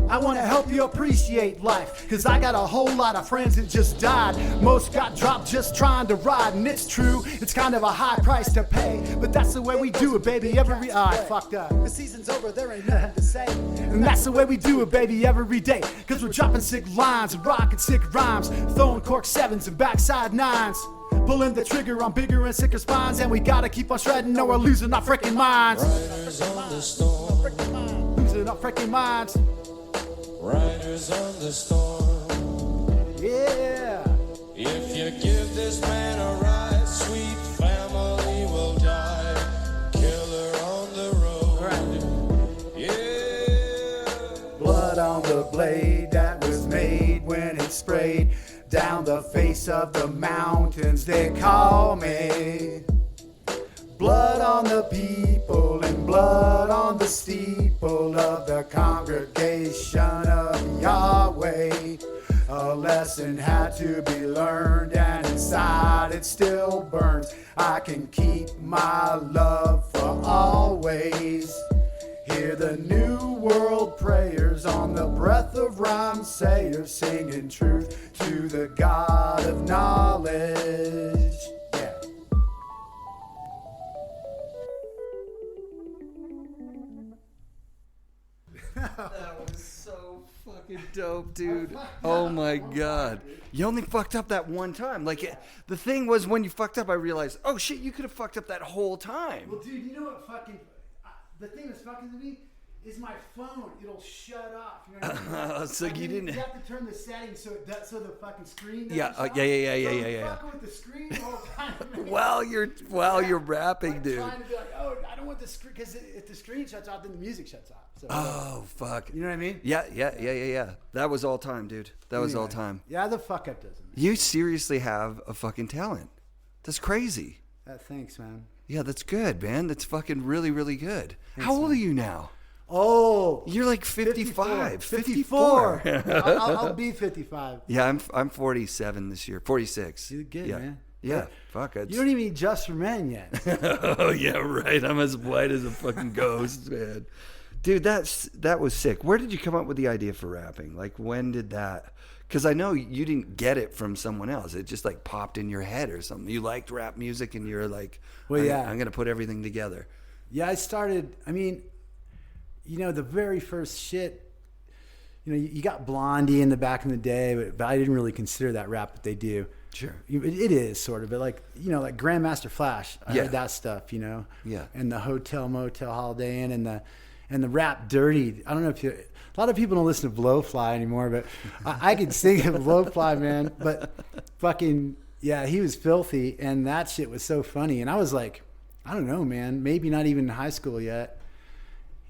I want to help you appreciate life, cause I got a whole lot of friends that just died. Most got dropped just trying to ride, and it's true, it's kind of a high price to pay, but that's the way we do it, baby, I fucked up. The season's over, there ain't nothing to say. And that's the way we do it, baby, every day. Cause we're dropping sick lines and rocking sick rhymes, throwing cork sevens and backside nines. Pulling the trigger on bigger and sicker spines, and we gotta keep on shredding or we're losing our freaking minds. Riders on the storm. Losing our freaking minds. Riders on the storm. Yeah. If you give this man a ride, sweet family will die. Killer on the road. Right. Yeah. Blood on the blade that was made when it sprayed down the face of the mountains, they call me. Blood on the people and blood on the steeple of the congregation of Yahweh. A lesson had to be learned, and inside it still burns. I can keep my love for always. Hear the new world prayers on the breath of rhyme sayers, singing truth to the God of knowledge. Yeah. That was so fucking dope, dude. Oh my god. You only fucked up that one time. The thing was, when you fucked up, I realized, oh shit, you could have fucked up that whole time. Well, dude, you know what fucking... the thing that's fucking to me is my phone. It'll shut off. You know what I mean? So you didn't... You have to turn the settings so it does, so the fucking screen doesn't Yeah, shut off. yeah. Fucking with the screen the whole time. While you're rapping, like dude. trying to be like, oh, I don't want the screen, because if the screen shuts off, then the music shuts off. So, Oh, fuck. you know what I mean? Yeah. That was all time, dude. That was all Anyway. time. Yeah, the fuck up doesn't. You seriously have a fucking talent. That's crazy. Thanks, man. Yeah, that's good, man. That's fucking really, really good. Thanks, How old man. are you now? Oh, You're like 55. 54. I'll be 55. Yeah, I'm 47 this year. 46. You're good, yeah. man. Yeah, fuck it. You don't even eat Just for Men yet. Oh yeah, right. I'm as white as a fucking ghost, man. Dude, that was sick. Where did you come up with the idea for rapping? Like, when did that? Because I know you didn't get it from someone else. It just like popped in your head or something. You liked rap music, and you're like, Well, yeah. I'm gonna put everything together. Yeah, I started. I mean, the very first shit. You got Blondie in the back in the day, but I didn't really consider that rap what they do. Sure. It is sort of, but like Grandmaster Flash. I heard that stuff. Yeah. And the Hotel Motel Holiday Inn and the rap Dirty. I don't know if a lot of people don't listen to Blowfly anymore, but I can sing Blowfly, man. But fucking, yeah, he was filthy, and that shit was so funny. And I was like, I don't know, man, maybe not even in high school yet,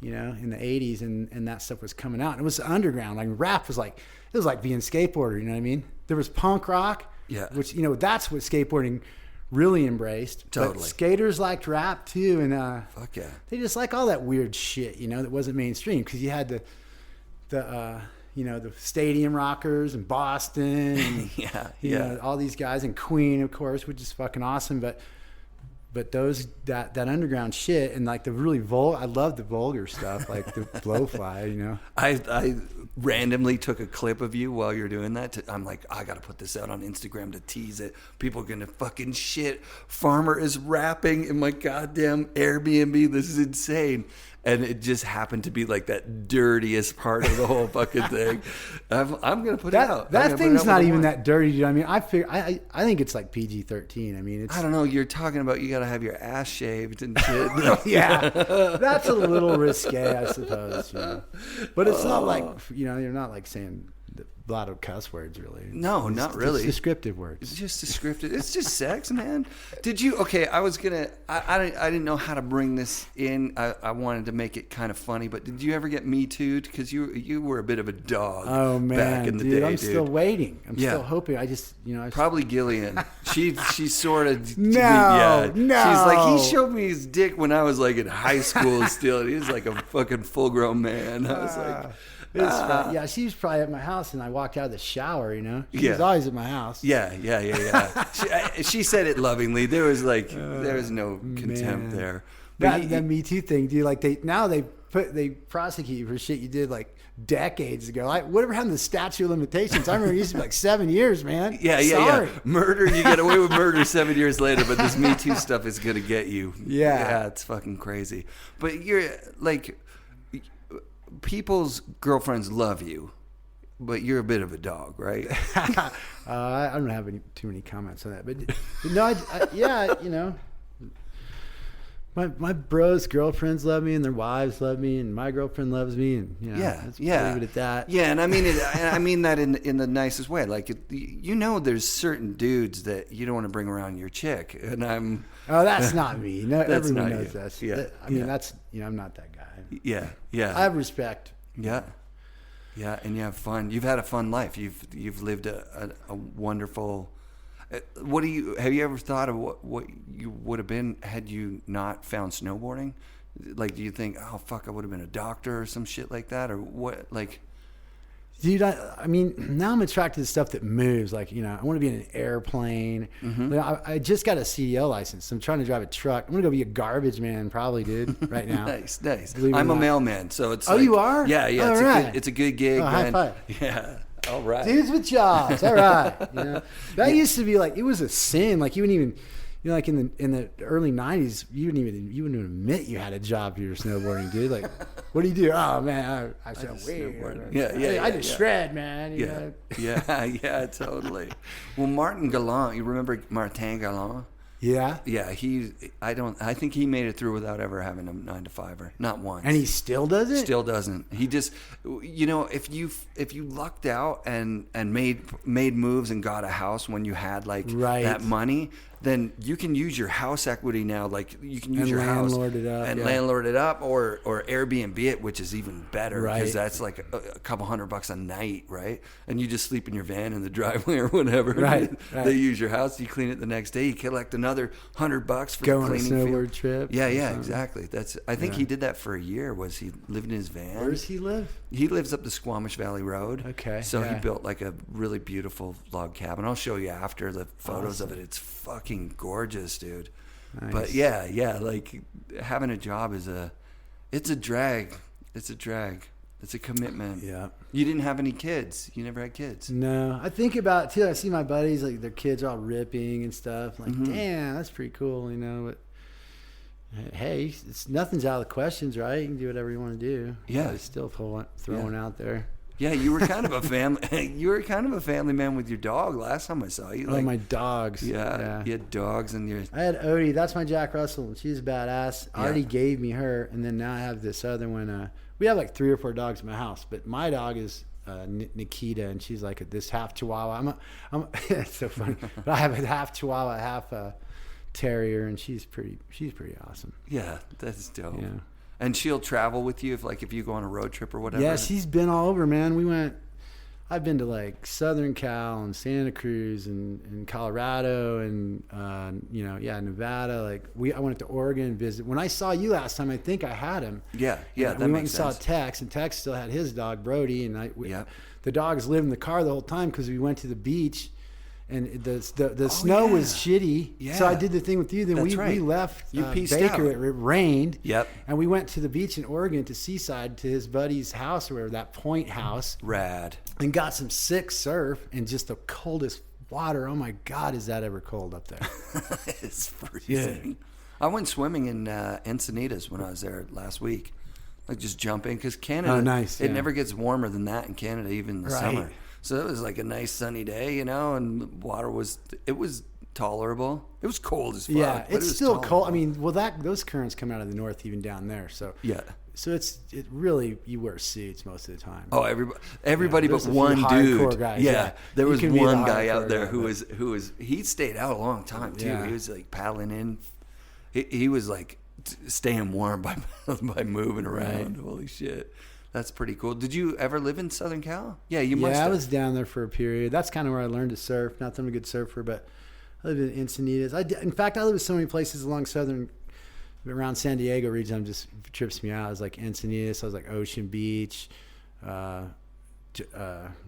you know, in the 80s, and that stuff was coming out. And it was underground. Like, rap was like, it was like being a skateboarder, you know what I mean? There was punk rock, which, you know, that's what skateboarding really embraced. Totally. But skaters liked rap too, and fuck yeah, they just like all that weird shit, you know, that wasn't mainstream, because you had the you know, the Stadium Rockers and Boston, and, you know, all these guys, and Queen, of course, which is fucking awesome. But those that underground shit, and like the really I love the vulgar stuff, like the blowfly, you know. I randomly took a clip of you while you're doing that. I'm like, I gotta put this out on Instagram to tease it. People are gonna fucking shit. Farmer is rapping in my goddamn Airbnb. This is insane. And it just happened to be like that dirtiest part of the whole fucking thing. I'm gonna put it out. That thing's not even that dirty. You know what I mean? I think it's like PG-13. I mean, it's. I don't know. You're talking about you gotta have your ass shaved and shit. Yeah, that's a little risque, I suppose. You know? But it's not like, you know, you're not like saying a lot of cuss words, really. No, not really. It's descriptive words. It's just descriptive. It's just sex, man. Did you? Okay, I was gonna. I didn't know how to bring this in. I wanted to make it kind of funny, but did you ever get Me Too'd? Because you were a bit of a dog. Oh man, back in the day, I'm still waiting. I'm still hoping. I just, you know, probably Gillian. She sort of. No. She's like, he showed me his dick when I was like in high school still. And he was like a fucking full grown man. I was like. Yeah, she was probably at my house, and I walked out of the shower, you know. She was always at my house. Yeah. She said it lovingly. There was like, there was no contempt there. But That Me Too thing, dude. Like they prosecute you for shit you did like decades ago. Like, whatever happened to the statute of limitations? I remember it used to be like 7 years, man. Yeah. Murder, you get away with murder 7 years later, but this Me Too stuff is gonna get you. Yeah, it's fucking crazy. But you're like. People's girlfriends love you, but you're a bit of a dog, right? I don't have too many comments on that, but no, yeah, you know, my bros' girlfriends love me, and their wives love me, and my girlfriend loves me, and you know, let's leave it at that. Yeah, and I mean that in the nicest way. Like, you know, there's certain dudes that you don't want to bring around your chick, and I'm. Oh, that's not me. No, everyone knows you. that. Yeah, I mean, that's, you know, I'm not that guy. Yeah. I have respect. Yeah, and you have fun. You've had a fun life. You've lived a wonderful. Have you ever thought of what you would have been had you not found snowboarding? Like, do you think, oh fuck, I would have been a doctor or some shit like that, or what? Like, dude, I mean, now I'm attracted to stuff that moves. Like, you know, I want to be in an airplane. Mm-hmm. Like, I just got a CDL license. So I'm trying to drive a truck. I'm going to go be a garbage man probably, dude, right now. Nice. I'm a mailman, so it's like, you are? Yeah. It's a good gig. High five. Yeah. All right. Dudes with jobs. All right. You know, that used to be like, it was a sin. Like, you wouldn't even, you know, like in the early 90s, you wouldn't even admit you had a job for your snowboarding, dude. Like, what do you do? Oh man, I snowboard. Yeah. I just shred, man. You know? Yeah, totally. Well, Martin Gallant, you remember Martin Gallant? Yeah. Yeah, I think he made it through without ever having a 9-to-5er. Not once. And he still doesn't? Still doesn't. He just, you know, if you lucked out and made moves and got a house when you had like that money, then you can use your house equity now. Like, you can use your house and landlord it up, or Airbnb it, which is even better, because that's like a couple $100 a night, right? And you just sleep in your van in the driveway or whatever. Right. They use your house, you clean it the next day, you collect another $100 for go the cleaning on a snowboard trip. Yeah, exactly. I think he did that for a year. Was he living in his van? Where does he live? He lives up the Squamish Valley Road. Okay. So he built like a really beautiful log cabin. I'll show you after the photos of it. It's fucking gorgeous, dude. Nice. But yeah, like, having a job it's a drag. It's a commitment. Yeah. You didn't have any kids. You never had kids. No. I think about it too. I see my buddies, like, their kids are all ripping and stuff. Like, damn, that's pretty cool, you know. But hey, nothing's out of the questions, right? You can do whatever you want to do. Yeah. It's still throwing out there. Yeah, you were kind of a family. You were kind of a family man with your dog last time I saw you. Like, my dogs. Yeah, you had dogs and your. I had Odie. That's my Jack Russell. She's badass. I already gave me her, and then now I have this other one. We have like 3 or 4 dogs in my house, but my dog is Nikita, and she's like this half Chihuahua. It's so funny. But I have a half Chihuahua, half terrier, and she's pretty awesome. Yeah, that's dope. Yeah. And she'll travel with you if you go on a road trip or whatever. Yeah, she's been all over, man. I've been to like Southern Cal and Santa Cruz and Colorado and Nevada. Like I went to Oregon and visit. When I saw you last time, I think I had him. Yeah, that we went makes and sense. saw Tex, and Tex still had his dog Brody, and the dogs lived in the car the whole time because we went to the beach. And the snow was shitty, so I did the thing with you. Then we left Baker. Out. It rained. Yep. And we went to the beach in Oregon to Seaside to his buddy's house, or that Point house. Rad. And got some sick surf and just the coldest water. Oh my God, is that ever cold up there? It's freezing. Yeah. I went swimming in Encinitas when I was there last week. Like just jumping because Canada. Oh, nice. It never gets warmer than that in Canada, even in the Right. summer. So it was like a nice sunny day, and water was tolerable. It was cold as fuck. Yeah, but it's it was still tolerable. cold. I mean, those currents come out of the north even down there. So yeah. So it really, you wear suits most of the time. Oh, everybody but there's a one few dude. hardcore guys, yeah. There You was can be the one guy hardcore out there guy, who was he stayed out a long time too. Yeah. He was like paddling in. He was like staying warm by moving around. Right. Holy shit. That's pretty cool. Did you ever live in Southern Cal? Yeah, you must have. I was down there for a period. That's kind of where I learned to surf. Not that I'm a good surfer, but I lived in Encinitas. In fact, I lived in so many places along around San Diego region. Just trips me out. I was like Encinitas. I was like Ocean Beach, La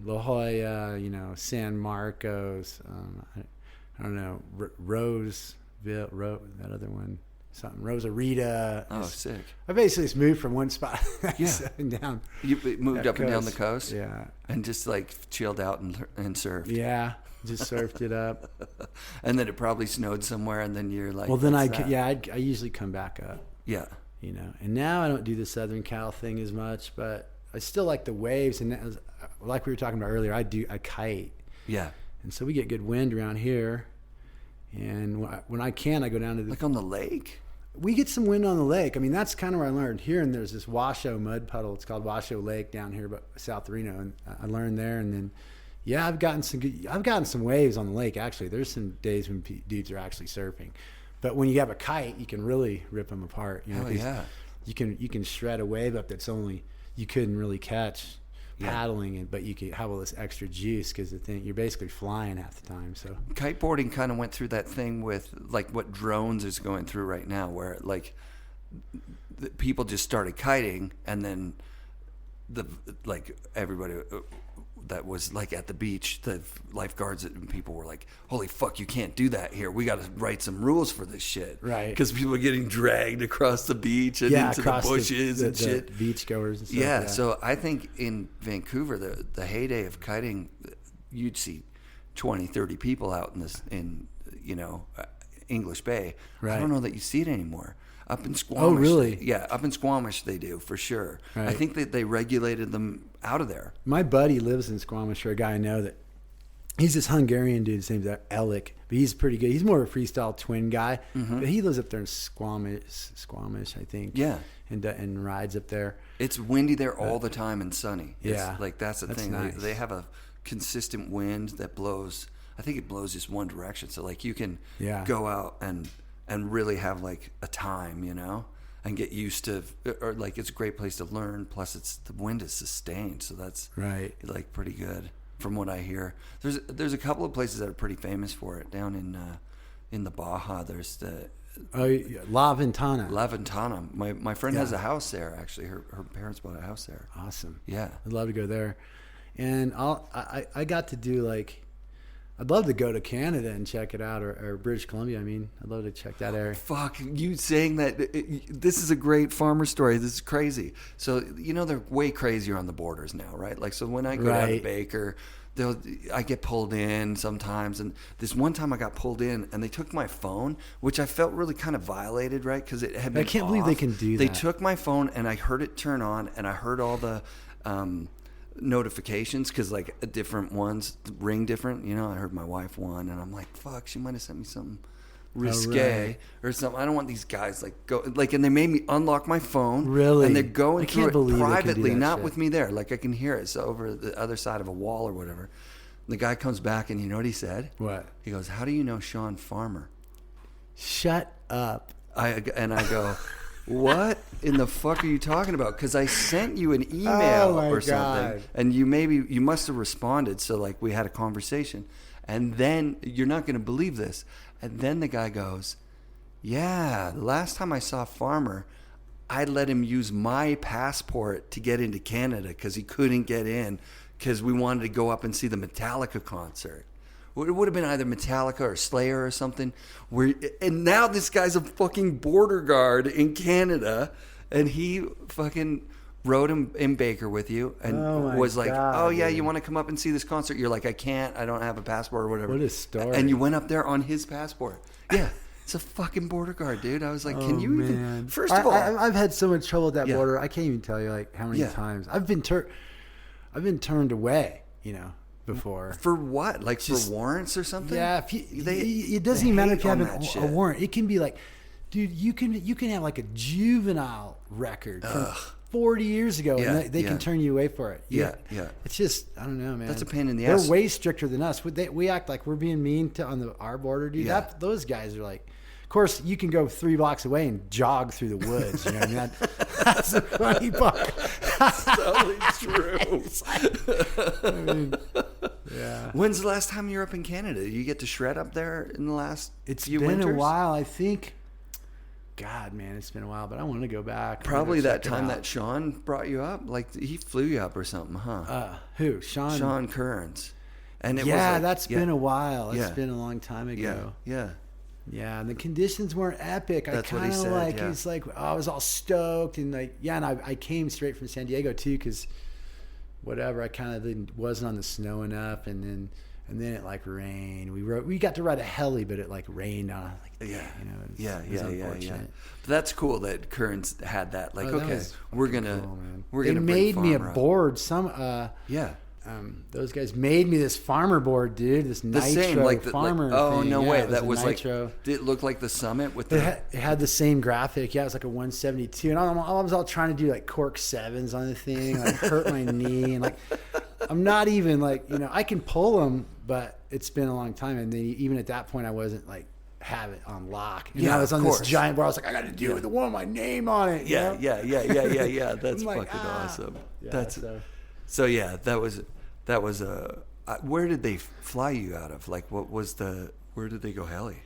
Jolla, San Marcos. I don't know, Roseville, that other one. Something Rosarita. Oh, sick! I basically just moved from one spot down. You moved up and down the coast, yeah, and just like chilled out and surfed. Yeah, just surfed it up. And then it probably snowed somewhere, and then you're like, well, then I usually come back up. Yeah, and now I don't do the Southern Cal thing as much, but I still like the waves, and like we were talking about earlier, I kite. Yeah, and so we get good wind around here. And when I can, I go down to like on the lake. We get some wind on the lake. I mean, that's kind of where I learned. Here, and there's this Washoe mud puddle. It's called Washoe Lake down here, but south of Reno. And I learned there. And then, I've gotten some waves on the lake. Actually, there's some days when dudes are actually surfing. But when you have a kite, you can really rip them apart. Hell yeah! You can shred a wave up that's only you couldn't really catch. Paddling but you could have all this extra juice because you're basically flying half the time. So kiteboarding kind of went through that thing with like what drones is going through right now, where like the people just started kiting, and then everybody that was like at the beach, the lifeguards and people were like, "Holy fuck, you can't do that here. We got to write some rules for this shit." Right? Because people are getting dragged across the beach and into the bushes and shit. Beach goers and stuff. Yeah, so I think in Vancouver, the heyday of kiting, you'd see 20, 30 people out in English Bay. Right. I don't know that you see it anymore. Up in Squamish. Oh, really? Yeah, up in Squamish they do, for sure. Right. I think that they regulated them out of there. My buddy lives in Squamish, or a guy I know that he's this Hungarian dude. His name's Elik, but he's pretty good. He's more of a freestyle twin guy, but he lives up there in Squamish, I think. Yeah. And rides up there. It's windy there all the time and sunny. Yeah. That's the thing. Nice. They have a consistent wind that blows. I think it blows just one direction. So like you can go out and really have like a time, and get used to, or like it's a great place to learn. Plus the wind is sustained. So that's right. Like pretty good from what I hear. There's a couple of places that are pretty famous for it down in the Baja. There's the La Ventana. La Ventana. My friend has a house there. Actually, her parents bought a house there. Awesome. Yeah, I'd love to go there. And I got to do I'd love to go to Canada and check it out, or British Columbia. I mean, I'd love to check that area. Fuck, you saying that, this is a great farmer story. This is crazy. So, they're way crazier on the borders now, right? Like, so when I go down to Baker, I get pulled in sometimes. And this one time I got pulled in and they took my phone, which I felt really kind of violated, right? Because it had been I can't believe they can do that. They took my phone and I heard it turn on, and I heard all the notifications, because like different ones ring different. I heard my wife one, and I'm like, fuck, she might have sent me something risque or something. I don't want these guys like go like, and they made me unlock my phone. Really? And they're going I can't through it believe they can do privately, that not shit. with me there. Like I can hear it. So over the other side of a wall or whatever. The guy comes back and you know what he said? What? He goes, "How do you know Shawn Farmer?" Shut up. I go, "What in the fuck are you talking about?" Because I sent you an email or something, and you must have responded. So like we had a conversation, and then you're not going to believe this. And then the guy goes, "Yeah, the last time I saw Farmer, I let him use my passport to get into Canada because he couldn't get in because we wanted to go up and see the Metallica concert." It would have been either Metallica or Slayer or something. And now this guy's a fucking border guard in Canada, and he fucking rode him in Baker with you and was like, "Oh yeah, you want to come up and see this concert?" You're like, "I can't. I don't have a passport or whatever." What a story. And you went up there on his passport. Yeah. It's a fucking border guard, dude. I was like, "Can you even?" First of all, I've had so much trouble with that border. I can't even tell you like how many times I've been turned away. You know, before for what? Like for warrants or something? Yeah, it doesn't even matter if you have a warrant. It can be like, dude, you can have like a juvenile record from 40 years ago, and they can turn you away for it. Yeah. It's just, I don't know, man. That's a pain in the ass. They're way stricter than us. We act like we're being mean on our border, dude. Yeah. Those guys are like, of course, you can go 3 blocks away and jog through the woods. You know what I mean? That's the funny part. That's totally true. I mean, yeah. When's the last time you were up in Canada? You get to shred up there in the last few been winters? a while, I think. God, man, it's been a while, but I want to go back. Probably that time that Shawn brought you up. Like he flew you up or something, huh? Who? Shawn Kearns. And it that's been a while. It's been a long time ago. Yeah, and the conditions weren't epic. That's I what he kind of said, like, yeah. it's like, I was all stoked and like, and I came straight from San Diego too, because whatever, I kind of wasn't on the snow enough, and then it like rained. We got to ride a heli, but it like rained on. Like, yeah, you know, it was unfortunate. But that's cool that Kearns had that. Like, okay, we're gonna They made me a board. Those guys made me this farmer board, dude. This nitro farmer. No way! That was nitro. Like, did it look like the Summit with it had the same graphic. Yeah, it was like a 172, and I was all trying to do like cork 7s on the thing, like hurt my knee, and like I'm not even like, you know, I can pull them, but it's been a long time, and then even at that point I wasn't like have it on lock. And I was on this giant bar. I was like, I got to do it with the one with my name on it. Yeah. That's fucking awesome. So yeah, that was where did they fly you out of? Like, where did they go heli?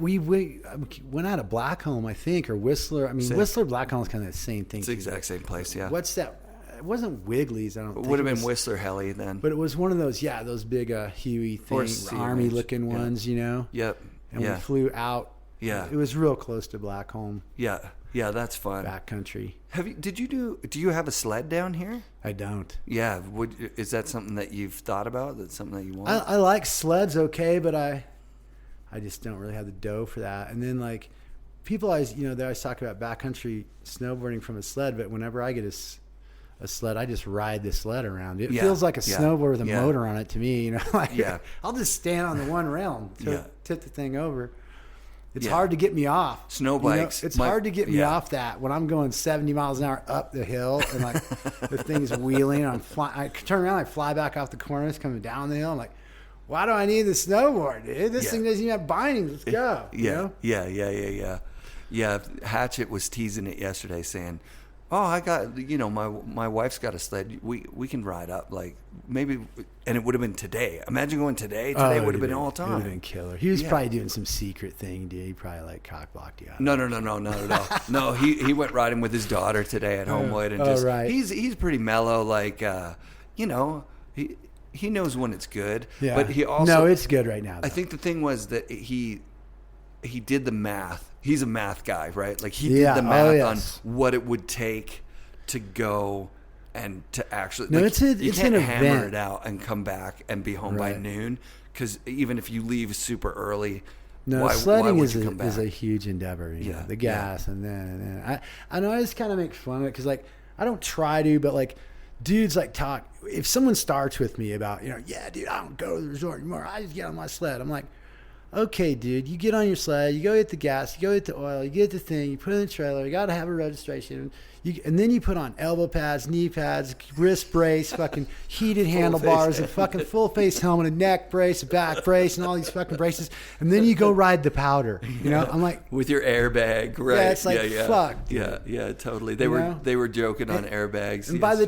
We went out of Blackcomb, I think, or Whistler. I mean, Whistler, Blackcomb is kind of the same thing. It's the exact same place, yeah. What's that? It wasn't Wiggly's, I don't think. It would have been Whistler heli then. But it was one of those, those big Huey things, army-looking ones, you know? Yep. And we flew out. Yeah. It was real close to Blackcomb. Yeah, that's fun. Backcountry. Do you have a sled down here? I don't. Yeah. Is that something that you've thought about? That's something that you want? I like sleds, okay, but I just don't really have the dough for that. And then like people always, they always talk about backcountry snowboarding from a sled, but whenever I get a sled, I just ride the sled around. It feels like a snowboard with a motor on it to me, I'll just stand on the one rail and tip the thing over. It's hard to get me off. Snow bikes. It's hard to get me off that when I'm going 70 miles an hour up the hill and like the thing's wheeling. I turn around, I fly back off the corners, coming down the hill. I'm like, why do I need the snowboard, dude? This thing doesn't even have bindings. Let's go. Yeah. Hatchet was teasing it yesterday, saying, "Oh, I got, my wife's got a sled. We can ride up, like maybe." And it would have been today. Imagine going today. Today would have been all time. It would have been killer. He was probably doing some secret thing, dude. He probably like cock blocked you out. No, not at all. No, he went riding with his daughter today at Homewood, and he's pretty mellow. Like, he knows when it's good. Yeah. But he also it's good right now. Though. I think the thing was that he did the math. He's a math guy, right? Like he did the math on what it would take to go and to actually. No, like, it's can't an hammer event. it out and come back and be home by noon, because even if you leave super early, sledding why is would you come back? a huge endeavor. The gas and then I know I just kind of make fun of it because like I don't try to, but like dudes like talk. If someone starts with me about dude, I don't go to the resort anymore. I just get on my sled. I'm like, okay, dude, you get on your sled, you go get the gas, you go get the oil, you get the thing, you put it in the trailer, you got to have a registration. And then you put on elbow pads, knee pads, wrist brace, fucking heated handlebars, a fucking full face helmet, a neck brace, a back brace, and all these fucking braces. And then you go ride the powder. You know, I'm like, with your airbag, right? Yeah, it's like, fuck. Dude. Yeah, totally. They were joking on airbags. And by the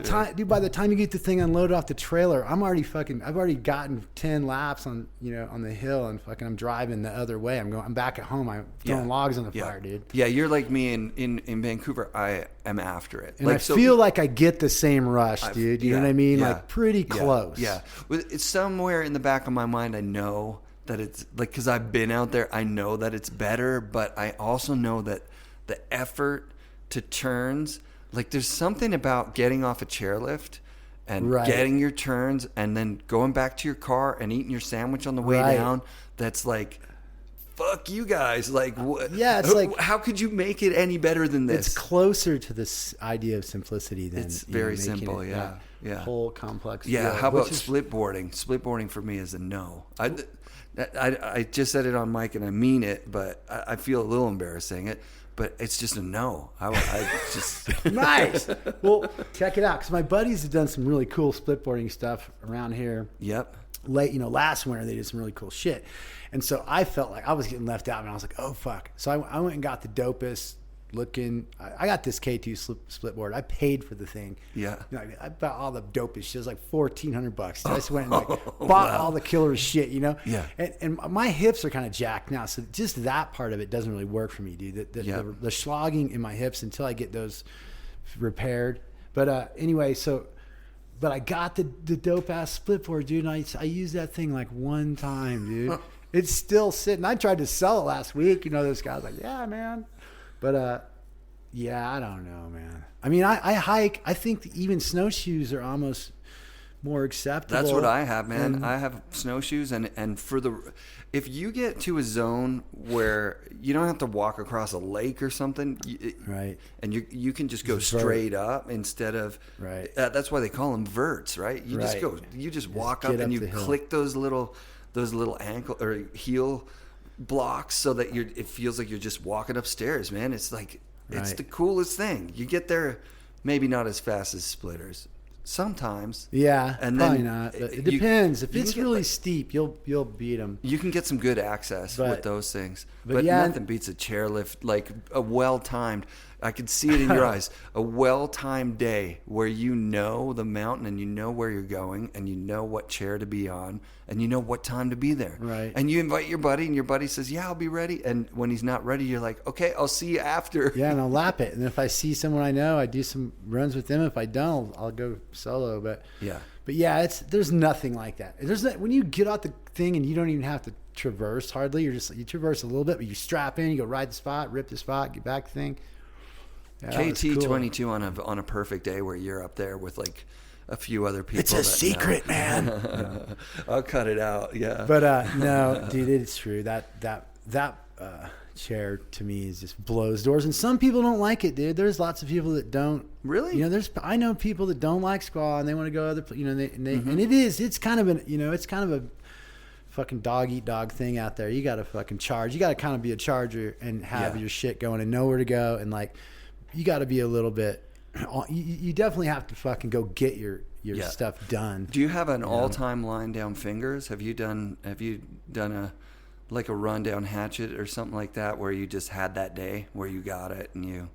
time you get the thing unloaded off the trailer, I've already gotten 10 laps on the hill, and fucking I'm driving the other way. I'm back at home. I'm throwing logs on the fire, dude. Yeah, you're like me in Vancouver. I am after it. And I feel like I get the same rush, dude. You know what I mean? Like pretty close. Yeah. It's somewhere in the back of my mind. I know that it's like, because I've been out there, I know that it's better, but I also know that the effort to turns, like there's something about getting off a chairlift and getting your turns and then going back to your car and eating your sandwich on the way down. That's like, fuck you guys. Like, what? Yeah, it's like, how could you make it any better than this? It's closer to this idea of simplicity than it's very simple. Yeah. Whole complex. Yeah. Deal, how about split boarding? Split boarding for me is a no. I just said it on mic and I mean it, but I feel a little embarrassed saying it. But it's just a no. I just nice. Well, check it out, because my buddies have done some really cool split boarding stuff around here. Yep. Last winter they did some really cool shit, and so I felt like I was getting left out, and I was like, oh fuck. So I went and got the dopest looking. I got this K2 split board. I paid for the thing. Yeah. I bought all the dopest shit. It was like $1,400. So I just went and bought all the killer shit, Yeah. And my hips are kind of jacked now, so just that part of it doesn't really work for me, dude. The slogging in my hips until I get those repaired. But anyway, but I got the dope ass split board, dude. And I used that thing like one time, dude. It's still sitting. I tried to sell it last week. This guy's like, yeah, man. But I don't know, man. I mean, I hike. I think even snowshoes are almost more acceptable. That's what I have, man. I have snowshoes, and if you get to a zone where you don't have to walk across a lake or something, right? And you can just go straight up instead of that's why they call them verts, right? You just walk up and you click those little ankle or heel blocks so that it feels like you're just walking upstairs, man. It's like it's the coolest thing. You get there, maybe not as fast as splitters. Sometimes, and probably not. But it depends. If it's really steep, you'll beat them. You can get some good access with those things, but nothing beats a chairlift, like a well-timed. I could see it in your eyes. A well-timed day where you know the mountain and you know where you're going and you know what chair to be on and you know what time to be there. Right. And you invite your buddy and your buddy says, "Yeah, I'll be ready." And when he's not ready, you're like, "Okay, I'll see you after." Yeah, and I'll lap it. And if I see someone I know, I do some runs with them. If I don't, I'll go solo. But yeah, there's nothing like that. When you get out the thing and you don't even have to traverse hardly. You traverse a little bit, but you strap in, you go ride the spot, rip the spot, get back the thing. Yeah, KT 22 on a perfect day where you're up there with like a few other people. It's a secret, man. I'll cut it out. Yeah. But no, dude, it's true. That chair to me is just blows doors, and some people don't like it, dude. There's lots of people that don't. Really? I know people that don't like squaw and they want to go other. And it's kind of a fucking dog eat dog thing out there. You got to fucking charge. You got to kind of be a charger and have your shit going and know where to go, and like. You got to be a little bit. You definitely have to fucking go get your stuff done. Do you have an all-time line down fingers? Have you done a run down hatchet or something like that where you just had that day where you got it and you?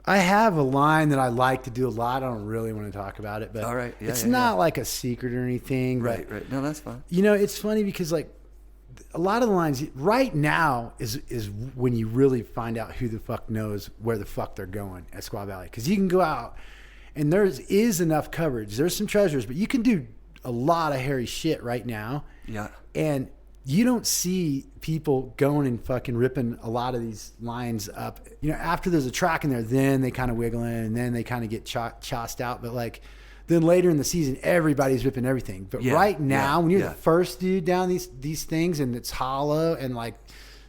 I have a line that I like to do a lot. I don't really want to talk about it, but all right. It's not like a secret or anything. Right. No, that's fine. It's funny because like. A lot of the lines right now is when you really find out who the fuck knows where the fuck they're going at Squaw Valley, because you can go out and there is enough coverage. There's some treasures, but you can do a lot of hairy shit right now. Yeah, and you don't see people going and fucking ripping a lot of these lines up. After there's a track in there, then they kind of wiggle in and then they kind of get chossed out. But like. Then later in the season, everybody's ripping everything. But right now, when you're the first dude down these things and it's hollow and like,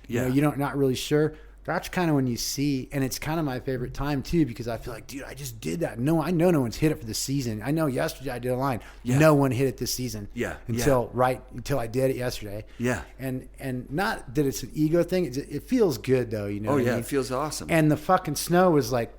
you're not really sure, that's kind of when you see, and it's kind of my favorite time too, because I feel like, dude, I just did that. No, I know no one's hit it for the season. I know yesterday I did a line. Yeah. No one hit it this season. Yeah. Until I did it yesterday. Yeah. And not that it's an ego thing. It feels good though, you know. Oh what I yeah, mean? it feels awesome. And the fucking snow was like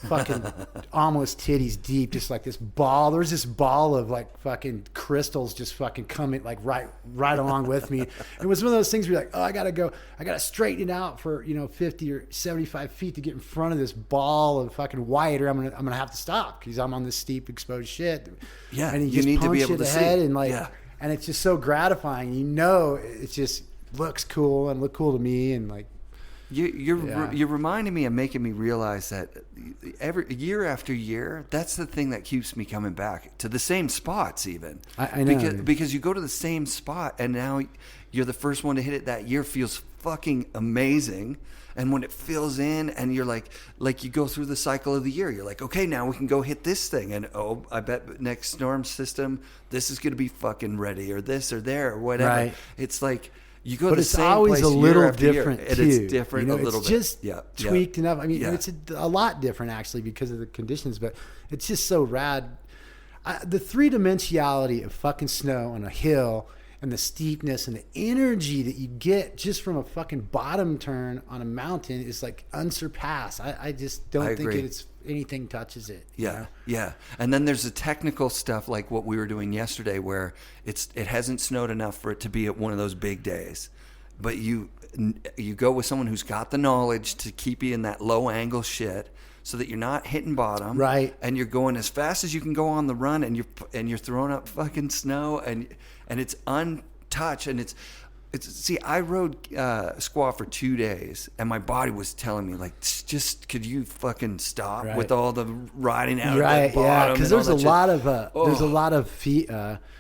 fucking almost titties deep, just like this ball. There's this ball of like fucking crystals just fucking coming like right along with me. It was one of those things where you're like, oh, I gotta straighten it out for 50 or 75 feet to get in front of this ball of fucking white, or I'm gonna have to stop because I'm on this steep exposed shit. Yeah, and you need just to be punch able it to ahead see. and like, and it's just so gratifying. It just looks cool and look cool to me, and like. You're reminding me and making me realize that every year after year, that's the thing that keeps me coming back to the same spots even. I know. Because you go to the same spot and now you're the first one to hit it that year feels fucking amazing. And when it fills in and you're like you go through the cycle of the year, you're like, okay, now we can go hit this thing. And I bet next storm system, this is going to be fucking ready or this or there or whatever. Right. It's like, you go to but the it's same always place a little year after different year, too. and it's different a little it's bit. Just tweaked enough. I mean, Yeah. it's a lot different actually because of the conditions, but it's just so rad. The three-dimensionality of fucking snow on a hill and the steepness and the energy that you get just from a fucking bottom turn on a mountain is like unsurpassed. I just don't think it's anything touches it. Yeah, yeah. And then there's the technical stuff like what we were doing yesterday where it hasn't snowed enough for it to be at one of those big days. But you go with someone who's got the knowledge to keep you in that low angle shit so that you're not hitting bottom. Right. And you're going as fast as you can go on the run and you're throwing up fucking snow and it's untouched and it's see, I rode squaw for 2 days and my body was telling me like, just could you fucking stop with all the riding out of the bottom? Yeah, because there's a lot of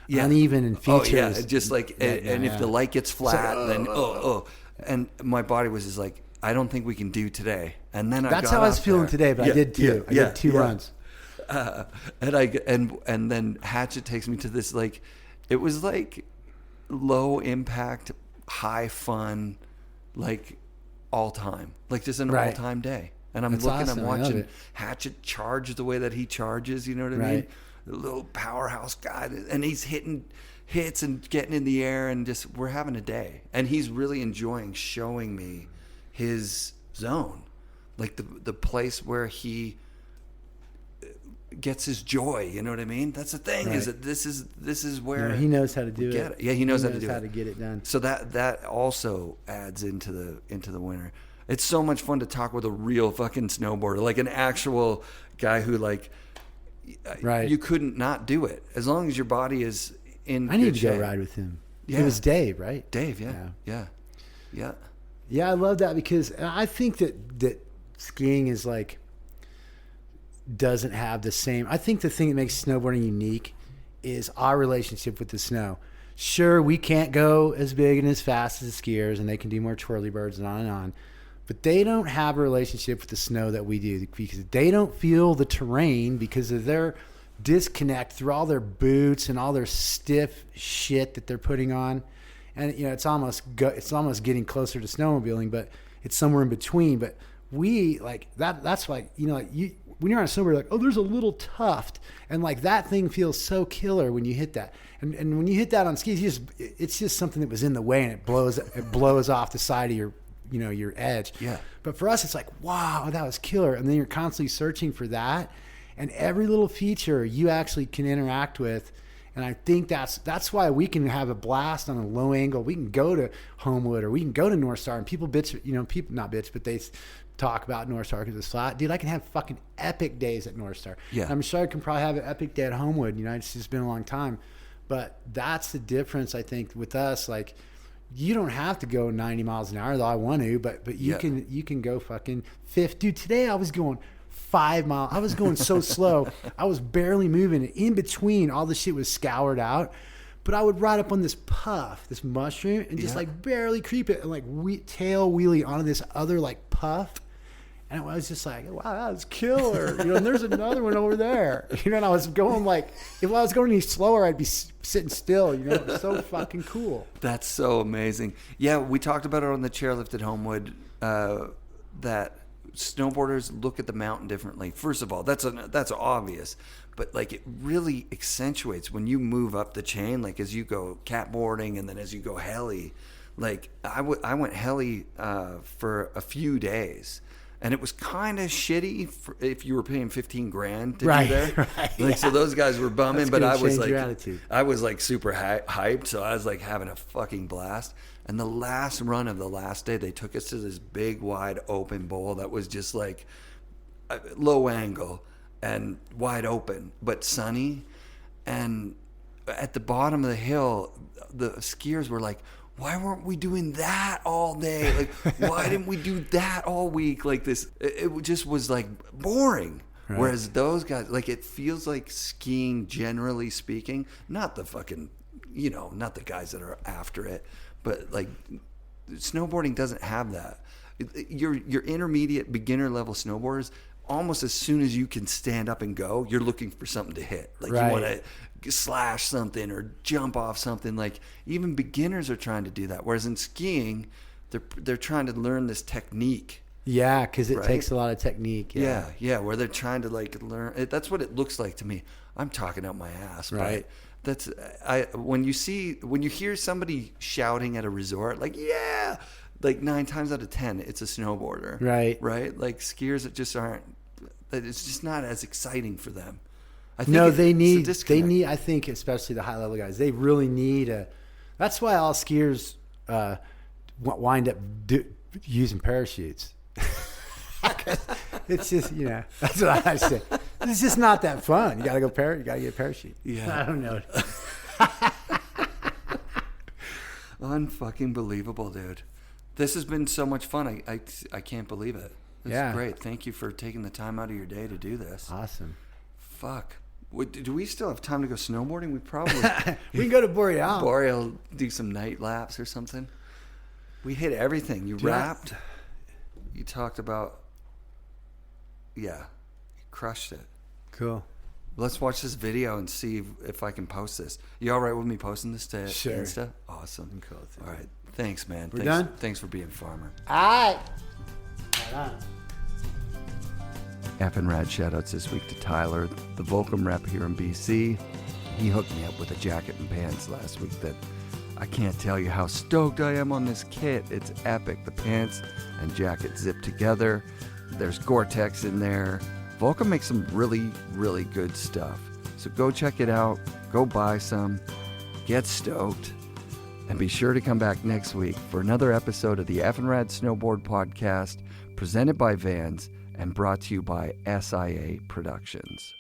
Yeah. uneven and features. Oh yeah, just like and if the light gets flat, then and my body was just like, I don't think we can do today. And then that's how I was feeling today, but I did too. I did two runs. And then Hatchet takes me to this like, it was like low impact, high fun, like all time, like just an all time day. And I'm I'm watching Hatchet charge the way that he charges. You know what I mean? The little powerhouse guy, and he's hitting hits and getting in the air, and just we're having a day. And he's really enjoying showing me his zone, like the place where he gets his joy. You know what I mean? That's the thing. Is that this is where he knows how to do it. Yeah, he knows how to do it. How to get it done. So that also adds into the winter. It's so much fun to talk with a real fucking snowboarder, like an actual guy who like. You couldn't not do it as long as your body is in. I need to shape. go ride with him. Yeah. It was Dave, right? Dave, yeah. I love that because I think that skiing is like doesn't have the same. I think the thing that makes snowboarding unique is our relationship with the snow. Sure, we can't go as big and as fast as the skiers, and they can do more twirly birds and on. But they don't have a relationship with the snow that we do because they don't feel the terrain because of their disconnect through all their boots and all their stiff shit that they're putting on. And it's almost getting closer to snowmobiling, but it's somewhere in between. But we like that. That's like when you're on a snowboard, you're like, oh, there's a little tuft, and like that thing feels so killer when you hit that. And when you hit that on skis, it's just something that was in the way, and it blows off the side of your edge. Yeah. But for us, it's like, wow, that was killer. And then you're constantly searching for that. And every little feature you actually can interact with. And I think that's why we can have a blast on a low angle. We can go to Homewood or we can go to North Star, and people people not bitch, but they talk about North Star because it's flat. Dude, I can have fucking epic days at North Star. Yeah. And I'm sure I can probably have an epic day at Homewood. It's just been a long time. But that's the difference, I think, with us. Like, you don't have to go 90 miles an hour, though I want to, but you can go fucking 50. Dude, today I was going 5 miles. I was going so slow. I was barely moving. In between, all the shit was scoured out. But I would ride up on this puff, this mushroom, and just like barely creep it and like tail wheelie onto this other like puff. And I was just like, wow, that was killer. You know, and there's another one over there. You know, and I was going like, if I was going any slower, I'd be sitting still. You know, it was so fucking cool. That's so amazing. Yeah, we talked about it on the Chairlift at Homewood, that snowboarders look at the mountain differently. First of all, that's obvious. But like it really accentuates when you move up the chain, like as you go catboarding and then as you go heli. Like I went heli for a few days. And it was kind of shitty if you were paying $15,000 to do there. Right, like, so those guys were bumming, but I was like super hyped. So I was like having a fucking blast. And the last run of the last day, they took us to this big, wide open bowl that was just like low angle and wide open, but sunny. And at the bottom of the hill, the skiers were like, why weren't we doing that all day? Like, why didn't we do that all week? Like this, it just was like boring. Right. Whereas those guys, like, it feels like skiing, generally speaking, not the fucking, you know, not the guys that are after it, but like snowboarding doesn't have that. Your intermediate beginner level snowboarders, almost as soon as you can stand up and go, you're looking for something to hit. Like you want to slash something or jump off something. Like even beginners are trying to do that. Whereas in skiing, they're trying to learn this technique. Yeah, because it takes a lot of technique. Yeah, where they're trying to like learn. That's what it looks like to me. I'm talking out my ass, right? But when you hear somebody shouting at a resort, like yeah, like 9 times out of 10, it's a snowboarder, right? Like skiers that just aren't. It's just not as exciting for them. I think they need. I think especially the high level guys, they really need a. That's why all skiers wind up using parachutes. It's just, you know, that's what I say. It's just not that fun. You got to go you got to get a parachute. Yeah, I don't know. Unfucking believable, dude. This has been so much fun. I can't believe it. It's great. Thank you for taking the time out of your day to do this. Awesome. Fuck. Do we still have time to go snowboarding? We probably we can go to Boreal. Boreal, do some night laps or something. We hit everything. You rapped. You talked about. Yeah, you crushed it. Cool. Let's watch this video and see if I can post this. You all right with me posting this to Insta? Awesome. Cool. All right. Thanks, man. We're done? Thanks for being Farmer. All right. Right on. FNRad shoutouts this week to Tyler, the Volcom rep here in BC. He hooked me up with a jacket and pants last week that I can't tell you how stoked I am on this kit. It's epic. The pants and jacket zip together. There's Gore-Tex in there. Volcom makes some really, really good stuff. So go check it out. Go buy some. Get stoked. And be sure to come back next week for another episode of the FNRad Snowboard Podcast, presented by Vans and brought to you by SIA Productions.